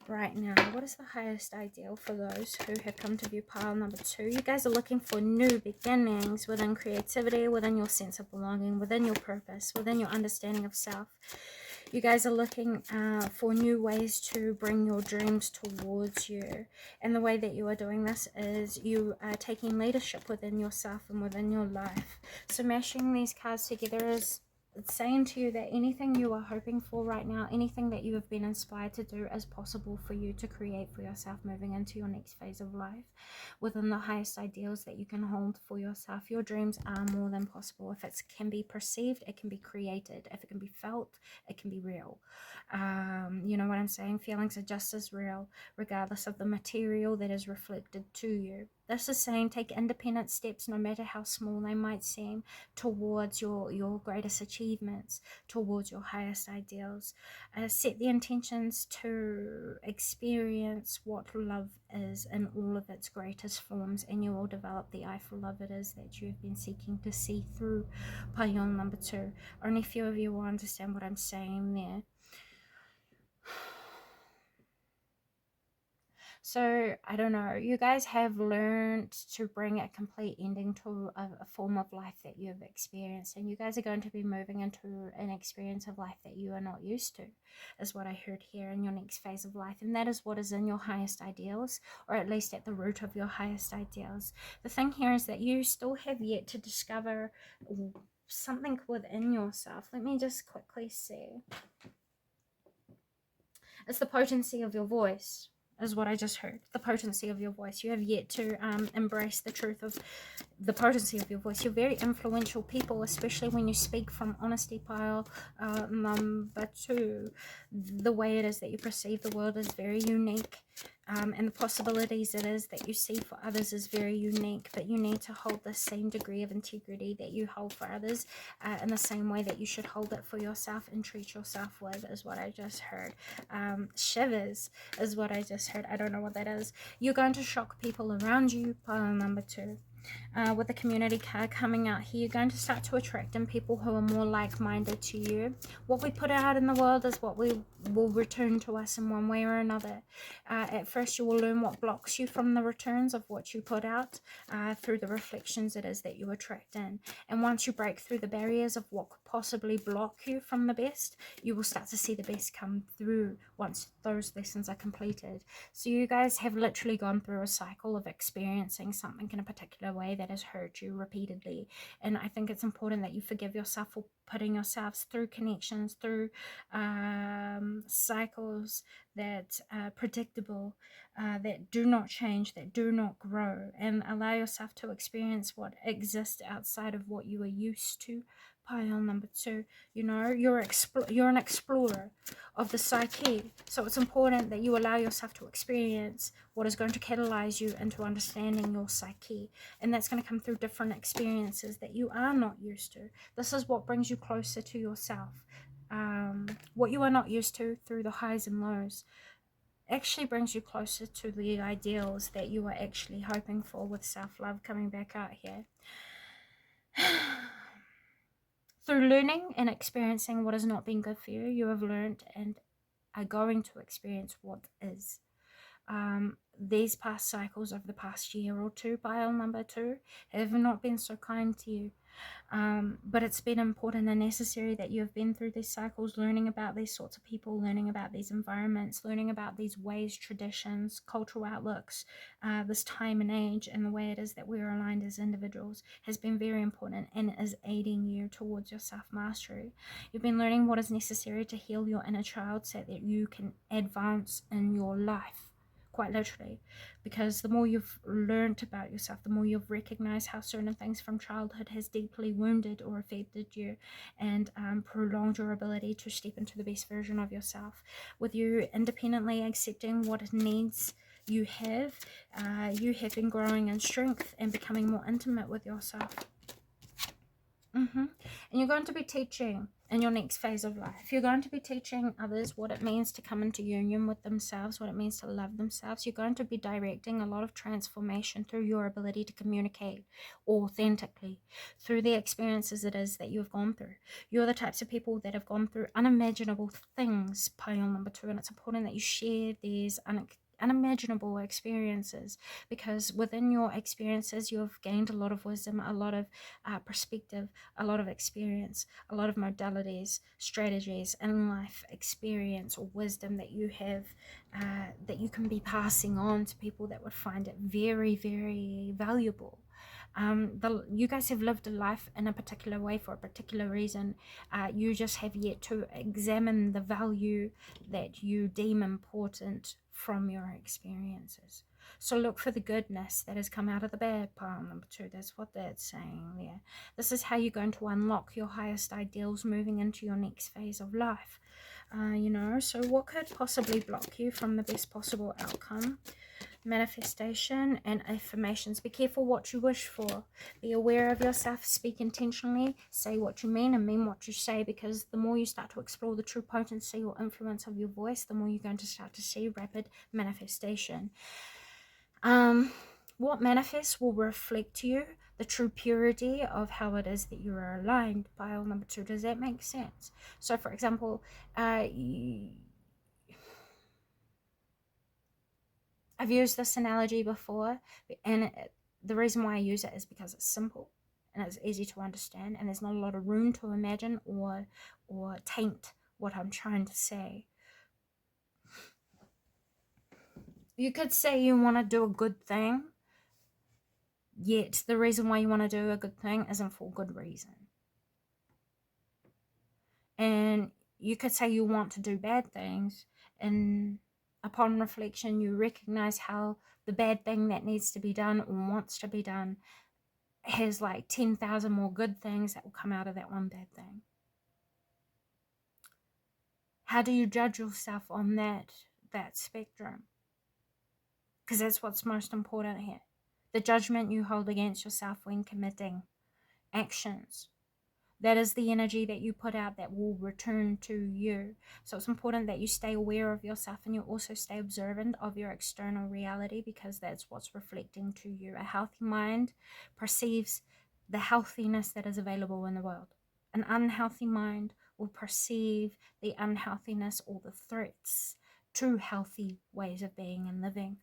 right now. What is the highest ideal for those who have come to view pile number 2? You guys are looking for new beginnings within creativity, within your sense of belonging, within your purpose, within your understanding of self. You guys are looking for new ways to bring your dreams towards you. And the way that you are doing this is you are taking leadership within yourself and within your life. So mashing these cards together is saying to you that anything you are hoping for right now, anything that you have been inspired to do, is possible for you to create for yourself moving into your next phase of life within the highest ideals that you can hold for yourself. Your dreams are more than possible. If it can be perceived, it can be created. If it can be felt, it can be real. You know what I'm saying? Feelings are just as real regardless of the material that is reflected to you. This is saying take independent steps, no matter how small they might seem, towards your greatest achievements, towards your highest ideals. Set the intentions to experience what love is in all of its greatest forms, and you will develop the eye for love it is that you've been seeking to see through pile number 2. Only few of you will understand what I'm saying there. So, I don't know, you guys have learned to bring a complete ending to a form of life that you've experienced, and you guys are going to be moving into an experience of life that you are not used to, is what I heard here, in your next phase of life. And that is what is in your highest ideals, or at least at the root of your highest ideals. The thing here is that you still have yet to discover something within yourself. Let me just quickly see. It's the potency of your voice, is what I just heard. The potency of your voice. You have yet to embrace the truth of the potency of your voice. You're very influential people, especially when you speak from honesty. Pile number 2. The way it is that you perceive the world is very unique. And the possibilities it is that you see for others is very unique, but you need to hold the same degree of integrity that you hold for others, in the same way that you should hold it for yourself and treat yourself with, is what I just heard. Shivers is what I just heard. I don't know what that is. You're going to shock people around you. Pile number 2. With the community card coming out here, you're going to start to attract in people who are more like-minded to you. What we put out in the world is what we will return to us in one way or another. At first, you will learn what blocks you from the returns of what you put out, through the reflections it is that you attract in. And once you break through the barriers of what could possibly block you from the best, you will start to see the best come through once those lessons are completed. So you guys have literally gone through a cycle of experiencing something in a particular way that has hurt you repeatedly. And I think it's important that you forgive yourself for putting yourselves through connections, through cycles that are predictable, that do not change, that do not grow, and allow yourself to experience what exists outside of what you are used to. Pile number 2, you know, you're an explorer of the psyche, so it's important that you allow yourself to experience what is going to catalyze you into understanding your psyche, and that's going to come through different experiences that you are not used to. This is what brings you closer to yourself. What you are not used to, through the highs and lows, actually brings you closer to the ideals that you are actually hoping for, with self-love coming back out here. Through learning and experiencing what has not been good for you, you have learned and are going to experience what is. These past cycles of the past year or two, pile number 2, have not been so kind to you. But it's been important and necessary that you have been through these cycles, learning about these sorts of people, learning about these environments, learning about these ways, traditions, cultural outlooks, this time and age, and the way it is that we are aligned as individuals has been very important and is aiding you towards your self-mastery. You've been learning what is necessary to heal your inner child so that you can advance in your life. Quite literally, because the more you've learned about yourself, the more you've recognized how certain things from childhood has deeply wounded or affected you, and prolonged your ability to step into the best version of yourself. With you independently accepting what needs you have been growing in strength and becoming more intimate with yourself. And you're going to be teaching in your next phase of life. You're going to be teaching others what it means to come into union with themselves, what it means to love themselves. You're going to be directing a lot of transformation through your ability to communicate authentically, through the experiences it is that you've gone through. You're the types of people that have gone through unimaginable things, pile number 2, and it's important that you share these unimaginable experiences, because within your experiences you have gained a lot of wisdom, a lot of perspective, a lot of experience, a lot of modalities, strategies, and life experience or wisdom that you have, that you can be passing on to people that would find it very, very valuable. You guys have lived a life in a particular way for a particular reason. You just have yet to examine the value that you deem important from your experiences. So look for the goodness that has come out of the bad, pile number 2. That's what that's saying there. This is how you're going to unlock your highest ideals moving into your next phase of life. So what could possibly block you from the best possible outcome? Manifestation and affirmations. Be careful what you wish for. Be aware of yourself. Speak intentionally. Say what you mean and mean what you say, because the more you start to explore the true potency or influence of your voice, the more you're going to start to see rapid manifestation. What manifests will reflect to you the true purity of how it is that you are aligned. Pile number 2. Does that make sense? So for example, I've used this analogy before, and the reason why I use it is because it's simple and it's easy to understand, and there's not a lot of room to imagine or taint what I'm trying to say. You could say you want to do a good thing, yet the reason why you want to do a good thing isn't for good reason. And you could say you want to do bad things, and upon reflection you recognize how the bad thing that needs to be done or wants to be done has like 10,000 more good things that will come out of that one bad thing. How do you judge yourself on that spectrum? Because that's what's most important here. The judgment you hold against yourself when committing actions. That is the energy that you put out that will return to you. So it's important that you stay aware of yourself, and you also stay observant of your external reality, because that's what's reflecting to you. A healthy mind perceives the healthiness that is available in the world. An unhealthy mind will perceive the unhealthiness or the threats to healthy ways of being and living.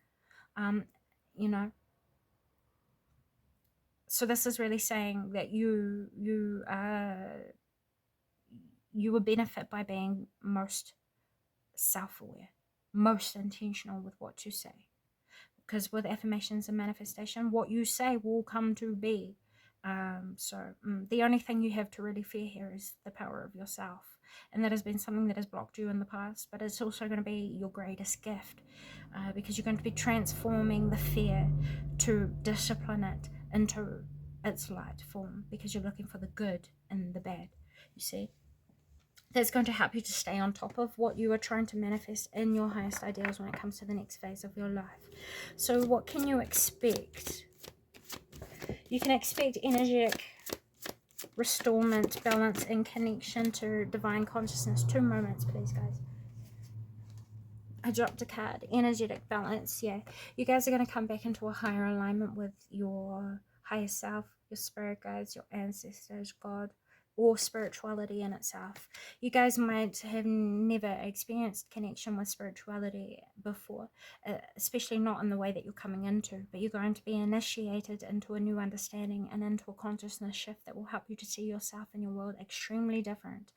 You know, so this is really saying that you will benefit by being most self-aware, most intentional with what you say. Because with affirmations and manifestation, what you say will come to be. The only thing you have to really fear here is the power of yourself. And that has been something that has blocked you in the past, but it's also going to be your greatest gift, because you're going to be transforming the fear to discipline it into its light form, because you're looking for the good and the bad, you see. That's going to help you to stay on top of what you are trying to manifest in your highest ideals when it comes to the next phase of your life. So what can you expect? You can expect energetic restorement, balance, and connection to divine consciousness. 2 moments, please, guys. I dropped a card. Energetic balance. Yeah, you guys are going to come back into a higher alignment with your higher self, your spirit guides, your ancestors, God, or spirituality in itself. You guys might have never experienced connection with spirituality before, especially not in the way that you're coming into, but you're going to be initiated into a new understanding and into a consciousness shift that will help you to see yourself and your world extremely different.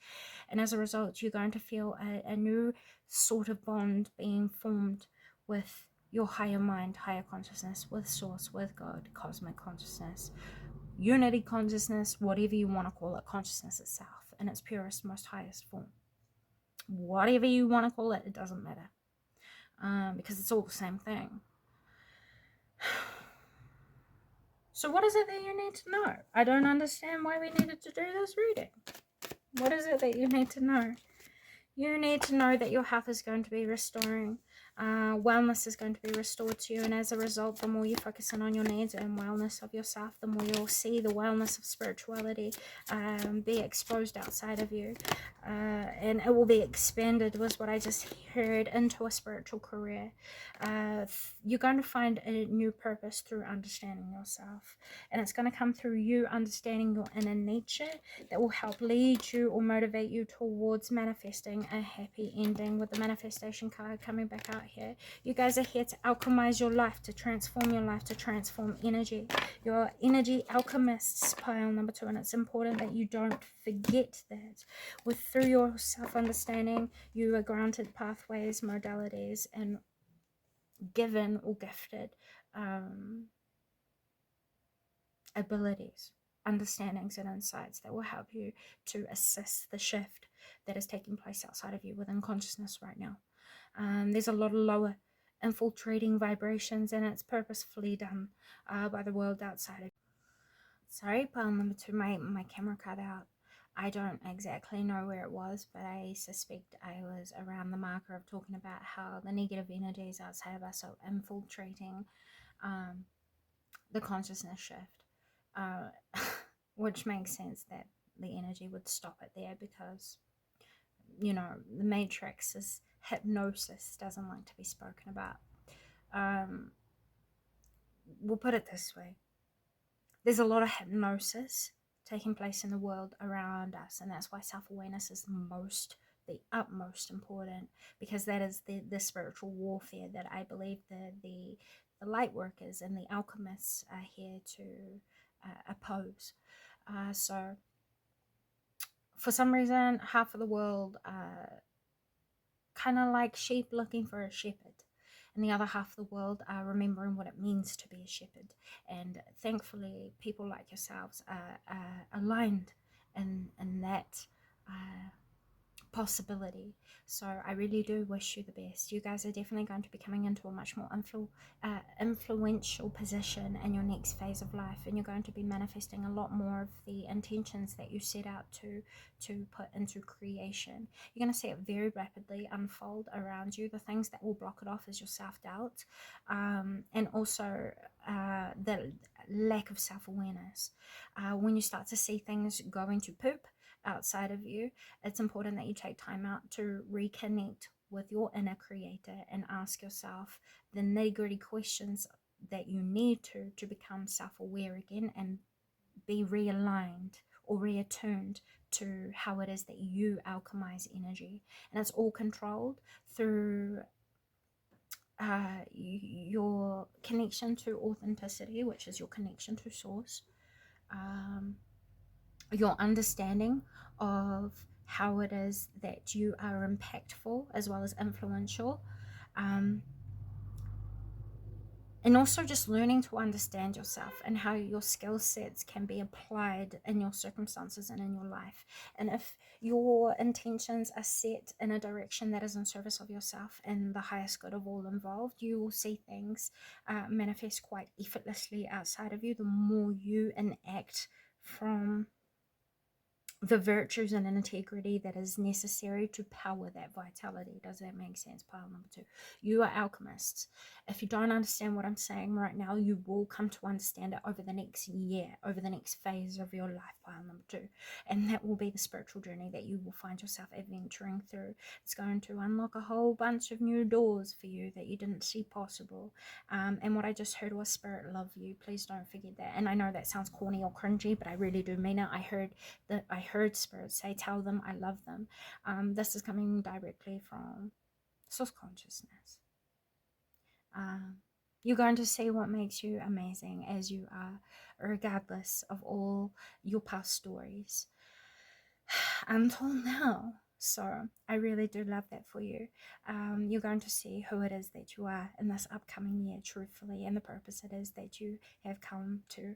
And as a result, you're going to feel a new sort of bond being formed with your higher mind, higher consciousness, with source, with God, cosmic consciousness, unity consciousness, whatever you want to call it, consciousness itself in its purest, most highest form. Whatever you want to call it, it doesn't matter, because it's all the same thing. So what is it that you need to know? I don't understand why we needed to do this reading. What is it that you need to know? You need to know that your health is going to be restoring. Wellness is going to be restored to you, and as a result, the more you focus in on your needs and wellness of yourself, the more you'll see the wellness of spirituality be exposed outside of you, and it will be expanded, was what I just heard, into a spiritual career. You're going to find a new purpose through understanding yourself, and it's going to come through you understanding your inner nature that will help lead you or motivate you towards manifesting a happy ending, with the manifestation card coming back out here. You guys are here to alchemize your life, to transform your life, to transform energy. Your energy alchemists, pile number 2, and it's important that you don't forget that. Through your self-understanding, you are granted pathways, modalities, and given or gifted abilities, understandings, and insights that will help you to assess the shift that is taking place outside of you within consciousness right now. There's a lot of lower infiltrating vibrations, and it's purposefully done by the world outside of. Sorry, pile number 2, my camera cut out. I don't exactly know where it was, but I suspect I was around the marker of talking about how the negative energies outside of us are infiltrating the consciousness shift, which makes sense that the energy would stop it there, because, you know, the matrix is hypnosis, doesn't like to be spoken about. We'll put it this way. There's a lot of hypnosis taking place in the world around us, and that's why self-awareness is the most the utmost important, because that is the spiritual warfare that I believe the light workers and the alchemists are here to oppose. So for some reason, half of the world kind of like sheep looking for a shepherd, and the other half of the world are remembering what it means to be a shepherd. And thankfully, people like yourselves are aligned in that possibility. So I really do wish you the best. You guys are definitely going to be coming into a much more influential position in your next phase of life, and you're going to be manifesting a lot more of the intentions that you set out to put into creation. You're going to see it very rapidly unfold around you. The things that will block it off is your self-doubt, and also the lack of self-awareness. When you start to see things going to poop outside of you, it's important that you take time out to reconnect with your inner creator and ask yourself the nitty-gritty questions that you need to become self-aware again and be realigned or reattuned to how it is that you alchemize energy. And it's all controlled through your connection to authenticity, which is your connection to source, your understanding of how it is that you are impactful as well as influential, and also just learning to understand yourself and how your skill sets can be applied in your circumstances and in your life. And if your intentions are set in a direction that is in service of yourself and the highest good of all involved, you will see things manifest quite effortlessly outside of you the more you enact from the virtues and integrity that is necessary to power that vitality. Does that make sense? Pile number 2. You are alchemists. If you don't understand what I'm saying right now, you will come to understand it over the next year, over the next phase of your life. Pile number 2. And that will be the spiritual journey that you will find yourself adventuring through. It's going to unlock a whole bunch of new doors for you that you didn't see possible. And what I just heard was spirit love you. Please don't forget that. And I know that sounds corny or cringy, but I really do mean it. I heard spirit say, tell them I love them. This is coming directly from source consciousness. You're going to see what makes you amazing as you are, regardless of all your past stories until now. So I really do love that for you. You're going to see who it is that you are in this upcoming year, truthfully, and the purpose it is that you have come to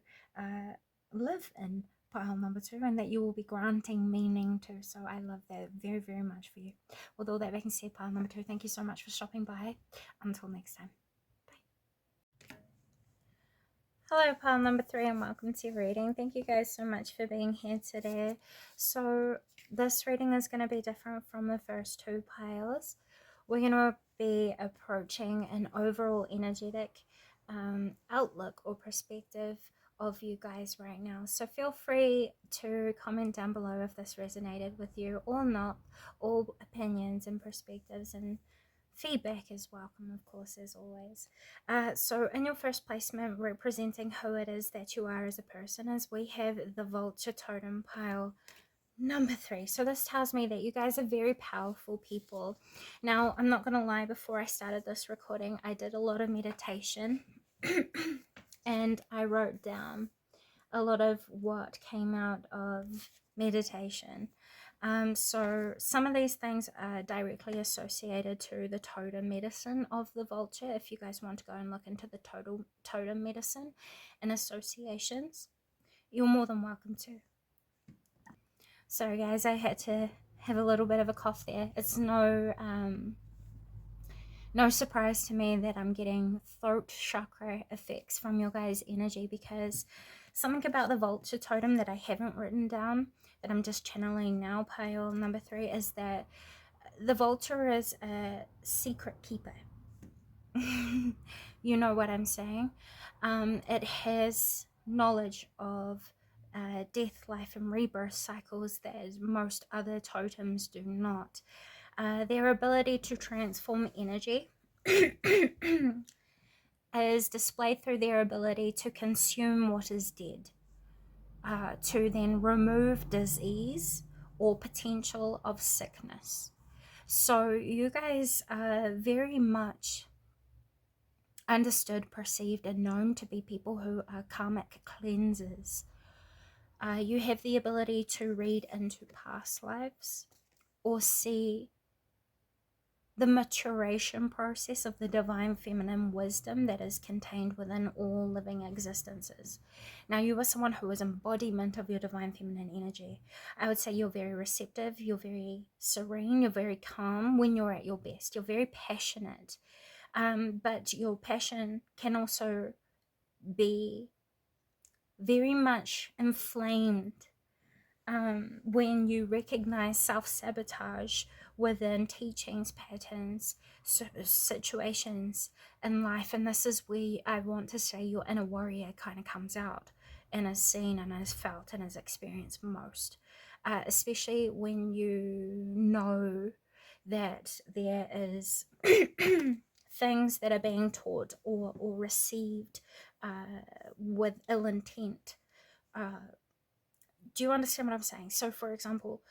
live in. Pile number 2, and that you will be granting meaning to. So I love that very, very much for you. With all that being said, pile number 2, thank you so much for stopping by. Until next time. Bye. Hello, pile number 3, and welcome to your reading. Thank you guys so much for being here today. So this reading is going to be different from the first 2 piles. We're going to be approaching an overall energetic outlook or perspective of you guys right now. So feel free to comment down below if this resonated with you or not. All opinions and perspectives and feedback is welcome, of course, as always. So in your first placement, representing who it is that you are as a person, is we have the vulture totem pile number 3. So this tells me that you guys are very powerful people. Now, I'm not going to lie, before I started this recording, I did a lot of meditation and I wrote down a lot of what came out of meditation. So some of these things are directly associated to the totem medicine of the vulture. If you guys want to go and look into the totem medicine and associations, you're more than welcome to. Sorry guys, I had to have a little bit of a cough there. It's no surprise to me that I'm getting throat chakra effects from your guys' energy, because something about the vulture totem that I haven't written down, that I'm just channeling now, pile number 3, is that the vulture is a secret keeper. You know what I'm saying? It has knowledge of death, life, and rebirth cycles that most other totems do not. Their ability to transform energy is displayed through their ability to consume what is dead, to then remove disease or potential of sickness. So you guys are very much understood, perceived, and known to be people who are karmic cleansers. You have the ability to read into past lives or see the maturation process of the divine feminine wisdom that is contained within all living existences. Now, you are someone who is embodiment of your divine feminine energy. I would say you're very receptive, you're very serene, you're very calm when you're at your best. You're very passionate, but your passion can also be very much inflamed when you recognize self-sabotage within teachings, patterns, situations in life. And this is where I want to say your inner warrior kind of comes out and is seen and is felt and is experienced most, especially when you know that there is things that are being taught or received with ill intent. Do you understand what I'm saying? So, for example,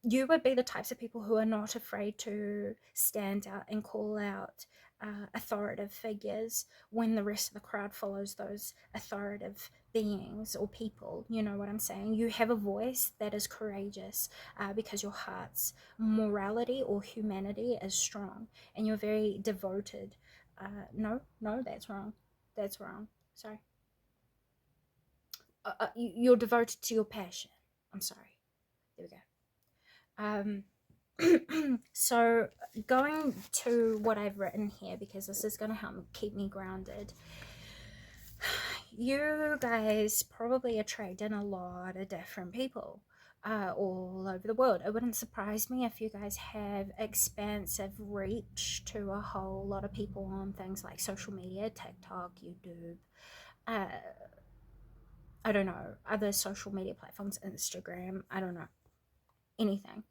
you would be the types of people who are not afraid to stand out and call out authoritative figures when the rest of the crowd follows those authoritative beings or people. You know what I'm saying? You have a voice that is courageous because your heart's morality or humanity is strong, and you're very devoted. No, that's wrong. That's wrong. Sorry. You're devoted to your passion. I'm sorry. There we go. So going to what I've written here, because this is going to help keep me grounded. You guys probably attract in a lot of different people all over the world. It wouldn't surprise me if you guys have expansive reach to a whole lot of people on things like social media, TikTok, YouTube, uh, I don't know, other social media platforms, Instagram, I don't know, anything.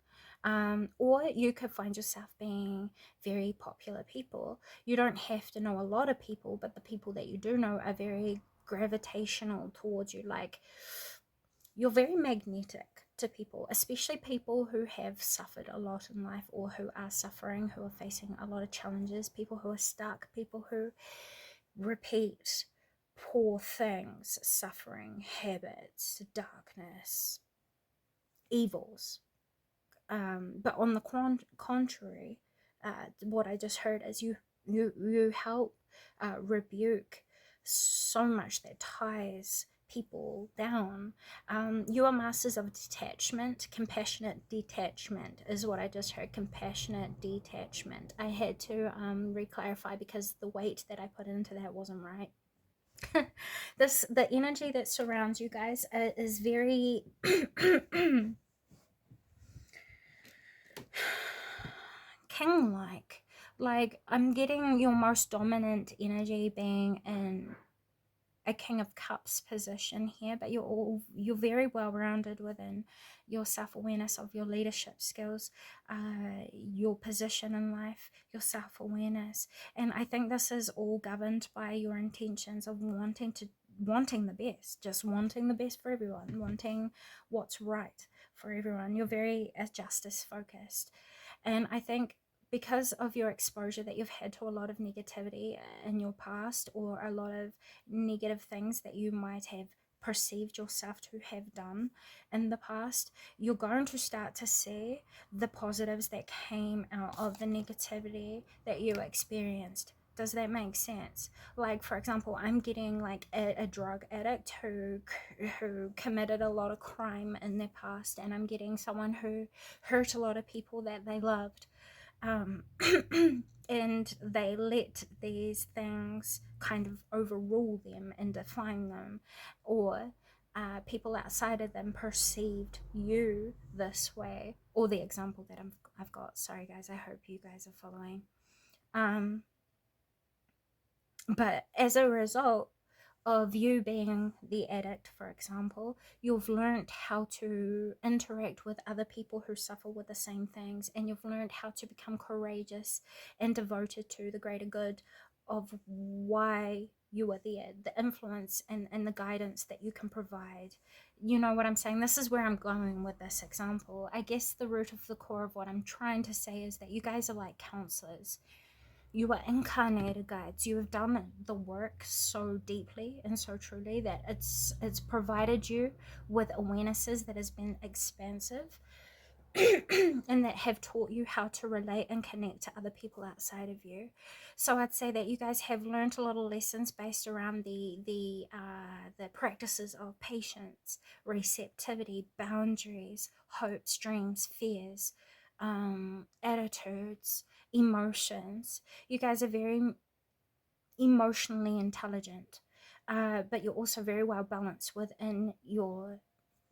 Or you could find yourself being very popular people. You don't have to know a lot of people, but the people that you do know are very gravitational towards you. Like, you're very magnetic to people, especially people who have suffered a lot in life or who are suffering, who are facing a lot of challenges, people who are stuck, people who repeat poor things, suffering, habits, darkness, evils. But on the contrary, what I just heard is you help rebuke so much that ties people down. You are masters of detachment. Compassionate detachment is what I just heard. Compassionate detachment. I had to re-clarify because the weight that I put into that wasn't right. The energy that surrounds you guys is very king-like. Like, I'm getting your most dominant energy being in a King of Cups position here, but you're very well rounded within your self-awareness of your leadership skills, your position in life, your self-awareness. And I think this is all governed by your intentions of wanting the best, just wanting the best for everyone, wanting what's right for everyone. You're very justice focused. And I think because of your exposure that you've had to a lot of negativity in your past, or a lot of negative things that you might have perceived yourself to have done in the past, you're going to start to see the positives that came out of the negativity that you experienced. Does that make sense? Like, for example, I'm getting like a drug addict who committed a lot of crime in their past, and I'm getting someone who hurt a lot of people that they loved, um, and they let these things kind of overrule them and define them, or people outside of them perceived you this way, or the example that I've got. Sorry guys, I hope you guys are following. But as a result of you being the addict, for example, you've learned how to interact with other people who suffer with the same things, and you've learned how to become courageous and devoted to the greater good of why you are there, the influence and the guidance that you can provide. you know what I'm saying? This is where I'm going with this example. I guess the root of the core of what I'm trying to say is that you guys are like counselors. You are incarnated guides. You have done the work so deeply and so truly that it's provided you with awarenesses that has been expansive and that have taught you how to relate and connect to other people outside of you. So I'd say that you guys have learned a lot of lessons based around the practices of patience, receptivity, boundaries, hopes, dreams, fears, attitudes, emotions. You guys are very emotionally intelligent, but you're also very well balanced within your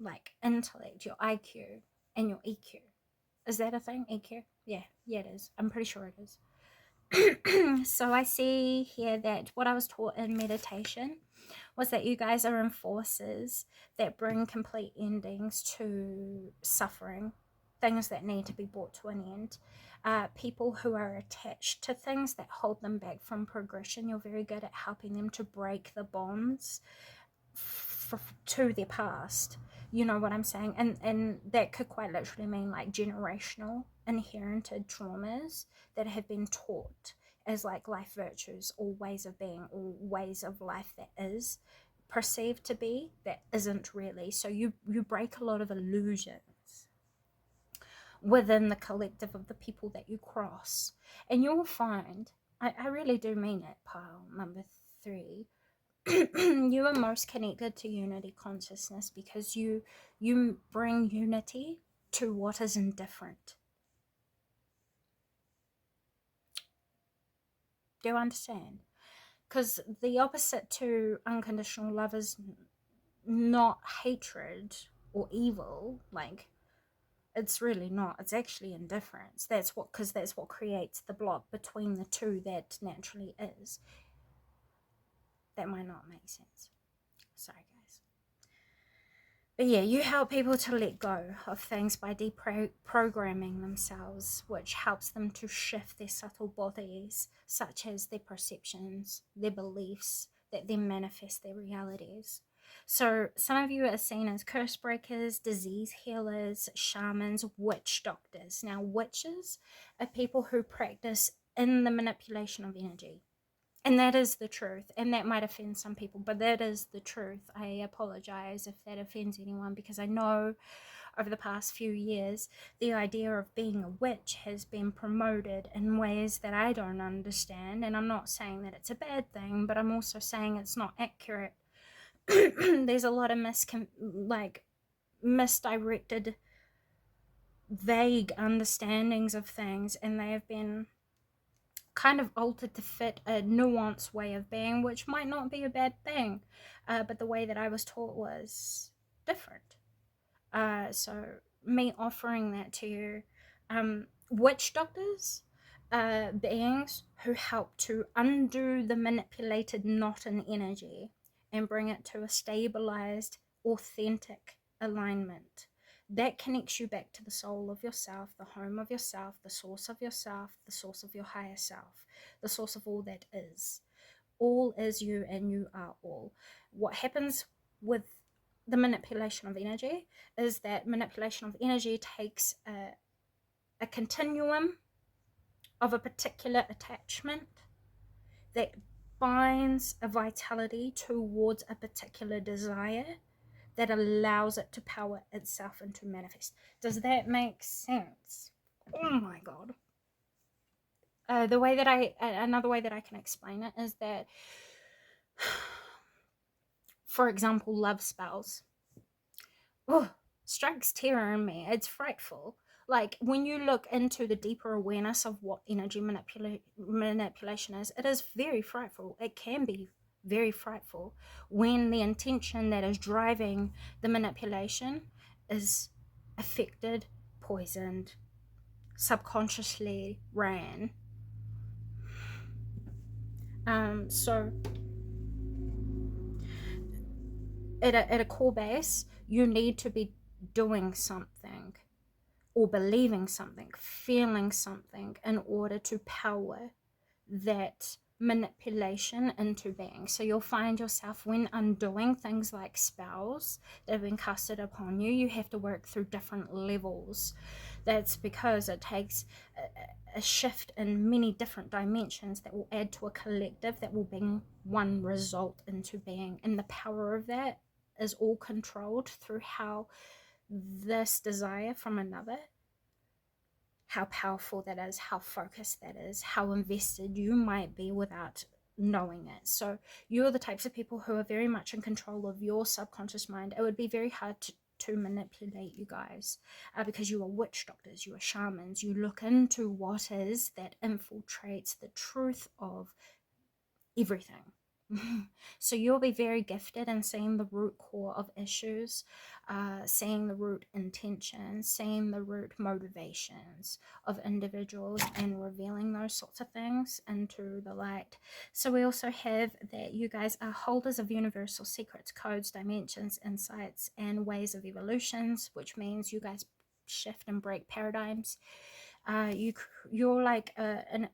like intellect, your IQ, and your EQ. Is that a thing? EQ? Yeah, it is. I'm pretty sure it is. So I see here that what I was taught in meditation was that you guys are enforcers that bring complete endings to suffering, things that need to be brought to an end. People who are attached to things that hold them back from progression, you're very good at helping them to break the bonds to their past. You know what I'm saying? And that could quite literally mean like generational inherited traumas that have been taught as like life virtues or ways of being or ways of life that is perceived to be that isn't really. So you break a lot of illusions within the collective of the people that you cross, and you'll find, I really do mean it, pile number 3, you are most connected to unity consciousness because you bring unity to what is indifferent. Do you understand? Because the opposite to unconditional love is not hatred or evil. Like, it's really not. It's actually indifference. That's what creates the block between the two that naturally is. That might not make sense. Sorry, guys. But yeah, you help people to let go of things by deprogramming themselves, which helps them to shift their subtle bodies, such as their perceptions, their beliefs, that then manifest their realities. So some of you are seen as curse breakers, disease healers, shamans, witch doctors. Now, witches are people who practice in the manipulation of energy. And that is the truth. And that might offend some people, but that is the truth. I apologize if that offends anyone, because I know over the past few years, the idea of being a witch has been promoted in ways that I don't understand. And I'm not saying that it's a bad thing, but I'm also saying it's not accurate. There's a lot of misdirected, vague understandings of things, and they have been kind of altered to fit a nuanced way of being, which might not be a bad thing, but the way that I was taught was different. So me offering that to you, witch doctors, beings who help to undo the manipulated knot in energy and bring it to a stabilized, authentic alignment that connects you back to the soul of yourself, the home of yourself, the source of yourself, the source of your higher self, the source of all that is. All is you and you are all. What happens with the manipulation of energy is that manipulation of energy takes a continuum of a particular attachment that binds a vitality towards a particular desire that allows it to power itself and to manifest. Does that make sense? Oh my god. Another way that I can explain it is that, for example, love spells. Strikes terror in me. It's frightful. Like, when you look into the deeper awareness of what energy manipulation is, it is very frightful. It can be very frightful when the intention that is driving the manipulation is affected, poisoned, subconsciously ran. So at a core base, you need to be doing something or believing something, feeling something in order to power that manipulation into being. So you'll find yourself, when undoing things like spells that have been casted upon you, you have to work through different levels. That's because it takes a shift in many different dimensions that will add to a collective that will bring one result into being. And the power of that is all controlled through how this desire from another, how powerful that is, how focused that is, how invested you might be without knowing it. So you're the types of people who are very much in control of your subconscious mind. It would be very hard to manipulate you guys, because you are witch doctors, you are shamans, you look into what is that infiltrates the truth of everything. So you'll be very gifted in seeing the root core of issues, seeing the root intentions, seeing the root motivations of individuals, and revealing those sorts of things into the light. So we also have that you guys are holders of universal secrets, codes, dimensions, insights, and ways of evolutions, which means you guys shift and break paradigms. You're like a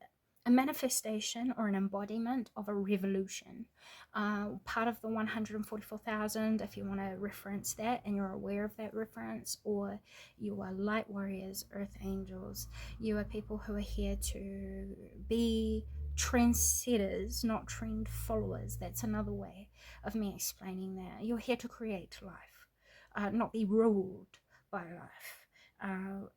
manifestation or an embodiment of a revolution. Part of the 144,000, if you want to reference that and you're aware of that reference, or you are light warriors, earth angels. You are people who are here to be trendsetters, not trend followers. That's another way of me explaining that. You're here to create life, not be ruled by life.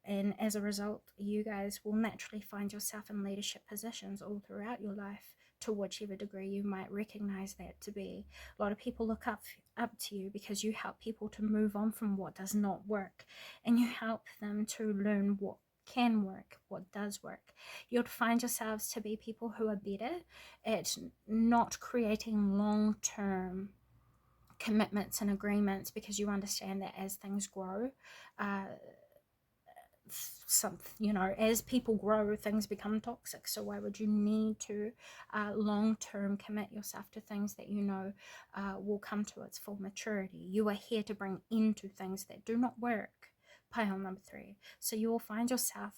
And as a result, you guys will naturally find yourself in leadership positions all throughout your life, to whichever degree you might recognize that to be. A lot of people look up to you because you help people to move on from what does not work, and you help them to learn what can work, what does work. You'll find yourselves to be people who are better at not creating long-term commitments and agreements, because you understand that as things grow, as people grow, things become toxic. So why would you need to long-term commit yourself to things that will come to its full maturity? You are here to bring into things that do not work. Pile number 3. So you will find yourself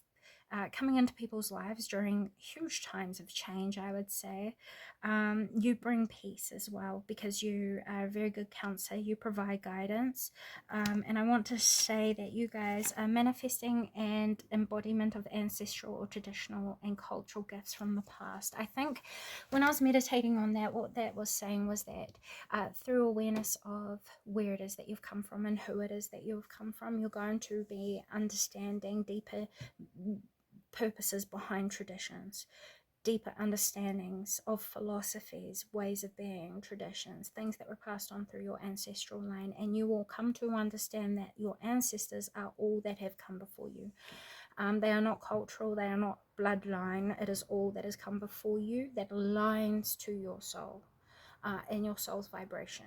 coming into people's lives during huge times of change, I would say. You bring peace as well, because you are a very good counselor. You provide guidance. And I want to say that you guys are manifesting and embodiment of ancestral or traditional and cultural gifts from the past. I think when I was meditating on that, what that was saying was that through awareness of where it is that you've come from and who it is that you've come from, you're going to be understanding deeper purposes behind traditions, deeper understandings of philosophies, ways of being, traditions, things that were passed on through your ancestral line. And you will come to understand that your ancestors are all that have come before you. They are not cultural, they are not bloodline. It is all that has come before you that aligns to your soul and your soul's vibration.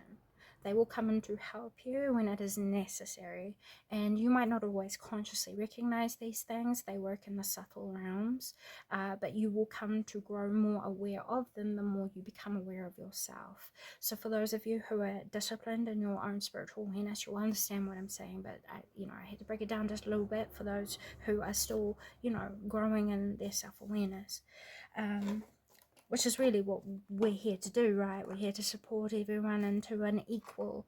They will come in to help you when it is necessary, and you might not always consciously recognize these things. They work in the subtle realms, but you will come to grow more aware of them the more you become aware of yourself. So for those of you who are disciplined in your own spiritual awareness, you'll understand what I'm saying, but I had to break it down just a little bit for those who are still growing in their self-awareness. Which is really what we're here to do, right? We're here to support everyone into an equal,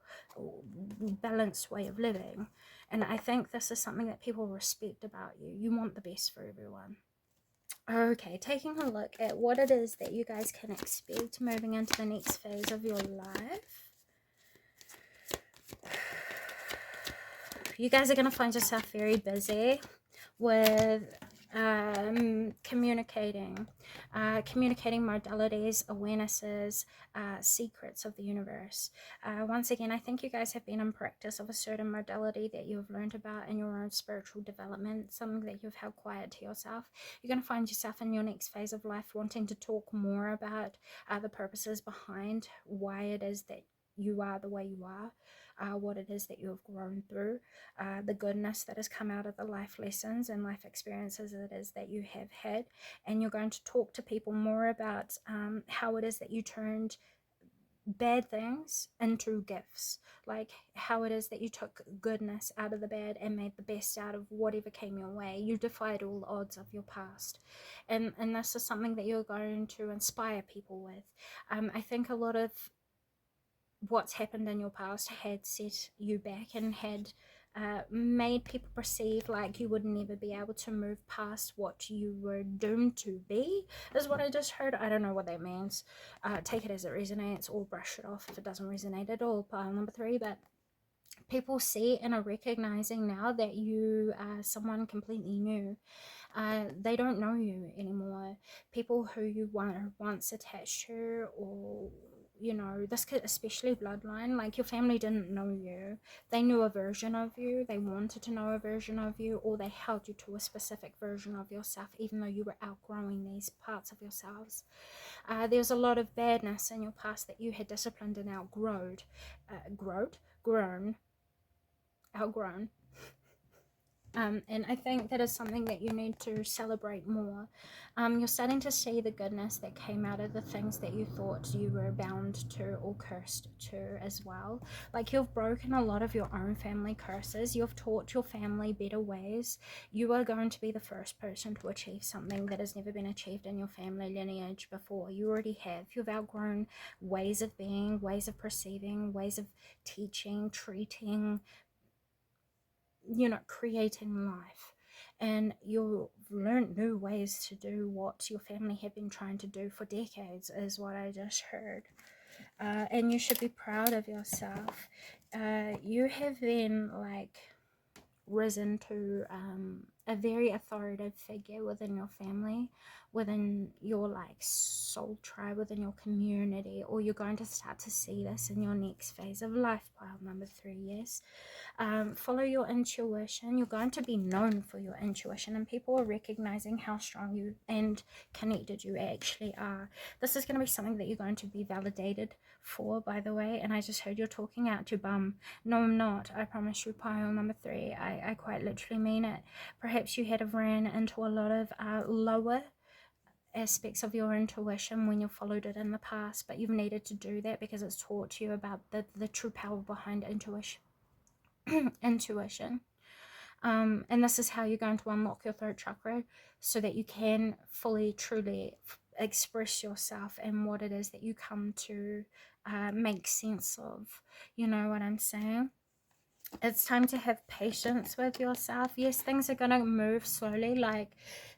balanced way of living. And I think this is something that people respect about you. You want the best for everyone. Okay, taking a look at what it is that you guys can expect moving into the next phase of your life. You guys are going to find yourself very busy with communicating modalities, awarenesses, secrets of the universe. Once again, I think you guys have been in practice of a certain modality that you've learned about in your own spiritual development, something that you've held quiet to yourself. You're going to find yourself in your next phase of life wanting to talk more about the purposes behind why it is that you are the way you are, what it is that you have grown through, the goodness that has come out of the life lessons and life experiences it is that you have had. And you're going to talk to people more about how it is that you turned bad things into gifts, like how it is that you took goodness out of the bad and made the best out of whatever came your way. You defied all odds of your past, and this is something that you're going to inspire people with. I think a lot of what's happened in your past had set you back and had made people perceive like you would never be able to move past what you were doomed to be, is what I just heard. I don't know what that means. Take it as it resonates or brush it off if it doesn't resonate at all. Pile number 3, but people see and are recognizing now that you are someone completely new. They don't know you anymore. People who you were once attached to, or this could especially bloodline, like your family didn't know you. They knew a version of you, they wanted to know a version of you, or they held you to a specific version of yourself, even though you were outgrowing these parts of yourselves. There's a lot of badness in your past that you had disciplined and outgrown. And I think that is something that you need to celebrate more. You're starting to see the goodness that came out of the things that you thought you were bound to or cursed to as well. Like, you've broken a lot of your own family curses. You've taught your family better ways. You are going to be the first person to achieve something that has never been achieved in your family lineage before. You already have. You've outgrown ways of being, ways of perceiving, ways of teaching, treating, creating life, and you've learned new ways to do what your family have been trying to do for decades, is what I just heard. And you should be proud of yourself. You have been risen to a very authoritative figure within your family, within your soul tribe, within your community, or you're going to start to see this in your next phase of life. Pile number 3, yes. Follow your intuition. You're going to be known for your intuition, and people are recognizing how strong you and connected you actually are. This is going to be something that you're going to be validated for, by the way. And I just heard you're talking out your bum. No, I'm not. I promise you. Pile number 3. I quite literally mean it. Perhaps you had ran into a lot of lower aspects of your intuition when you followed it in the past, but you've needed to do that because it's taught you about the true power behind intuition. And this is how you're going to unlock your third chakra, so that you can fully, truly express yourself and what it is that you come to make sense of. You know what I'm saying? It's time to have patience with yourself. Yes, things are going to move slowly,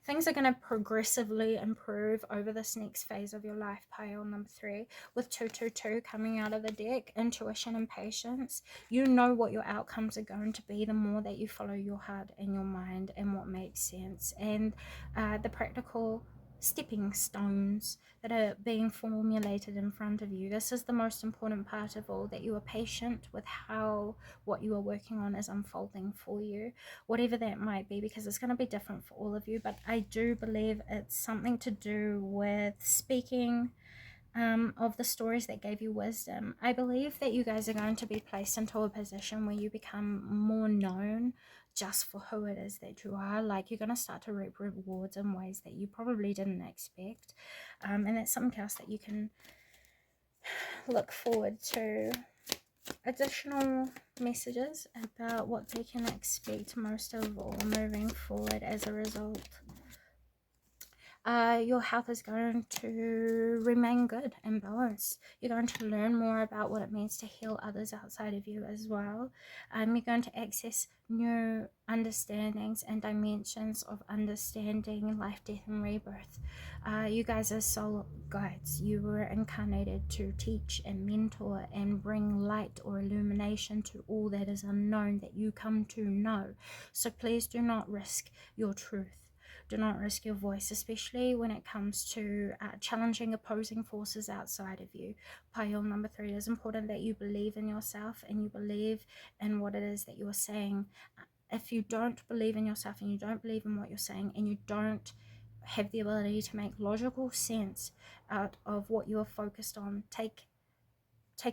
things are going to progressively improve over this next phase of your life. Pile number 3, with 222 coming out of the deck, intuition and patience. You know what your outcomes are going to be the more that you follow your heart and your mind and what makes sense, and the practical stepping stones that are being formulated in front of you. This is the most important part of all, that you are patient with how what you are working on is unfolding for you, whatever that might be, because it's going to be different for all of you. But I do believe it's something to do with speaking of the stories that gave you wisdom. I believe that you guys are going to be placed into a position where you become more known just for who it is that you are. You're going to start to reap rewards in ways that you probably didn't expect, and that's something else that you can look forward to. Additional messages about what they can expect most of all moving forward as a result. Your health is going to remain good and balanced. You're going to learn more about what it means to heal others outside of you as well. You're going to access new understandings and dimensions of understanding life, death, and rebirth. You guys are soul guides. You were incarnated to teach and mentor and bring light or illumination to all that is unknown that you come to know. So please do not risk your truth. Do not risk your voice, especially when it comes to challenging opposing forces outside of you. Pile number 3, it is important that you believe in yourself and you believe in what it is that you are saying. If you don't believe in yourself and you don't believe in what you're saying, and you don't have the ability to make logical sense out of what you are focused on, take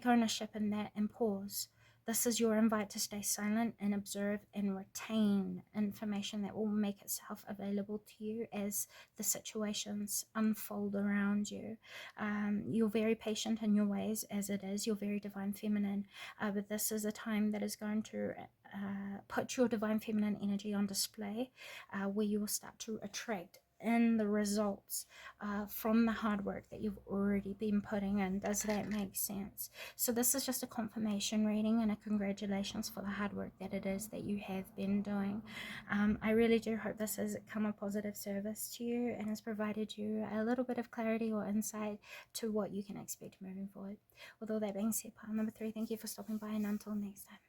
ownership in that and pause. This is your invite to stay silent and observe and retain information that will make itself available to you as the situations unfold around you. You're very patient in your ways as it is. You're very divine feminine, but this is a time that is going to put your divine feminine energy on display, where you will start to attract in the results from the hard work that you've already been putting in. Does that make sense? So this is just a confirmation reading and a congratulations for the hard work that it is that you have been doing. I really do hope this has come a positive service to you and has provided you a little bit of clarity or insight to what you can expect moving forward. With all that being said, pile number 3, thank you for stopping by, and until next time.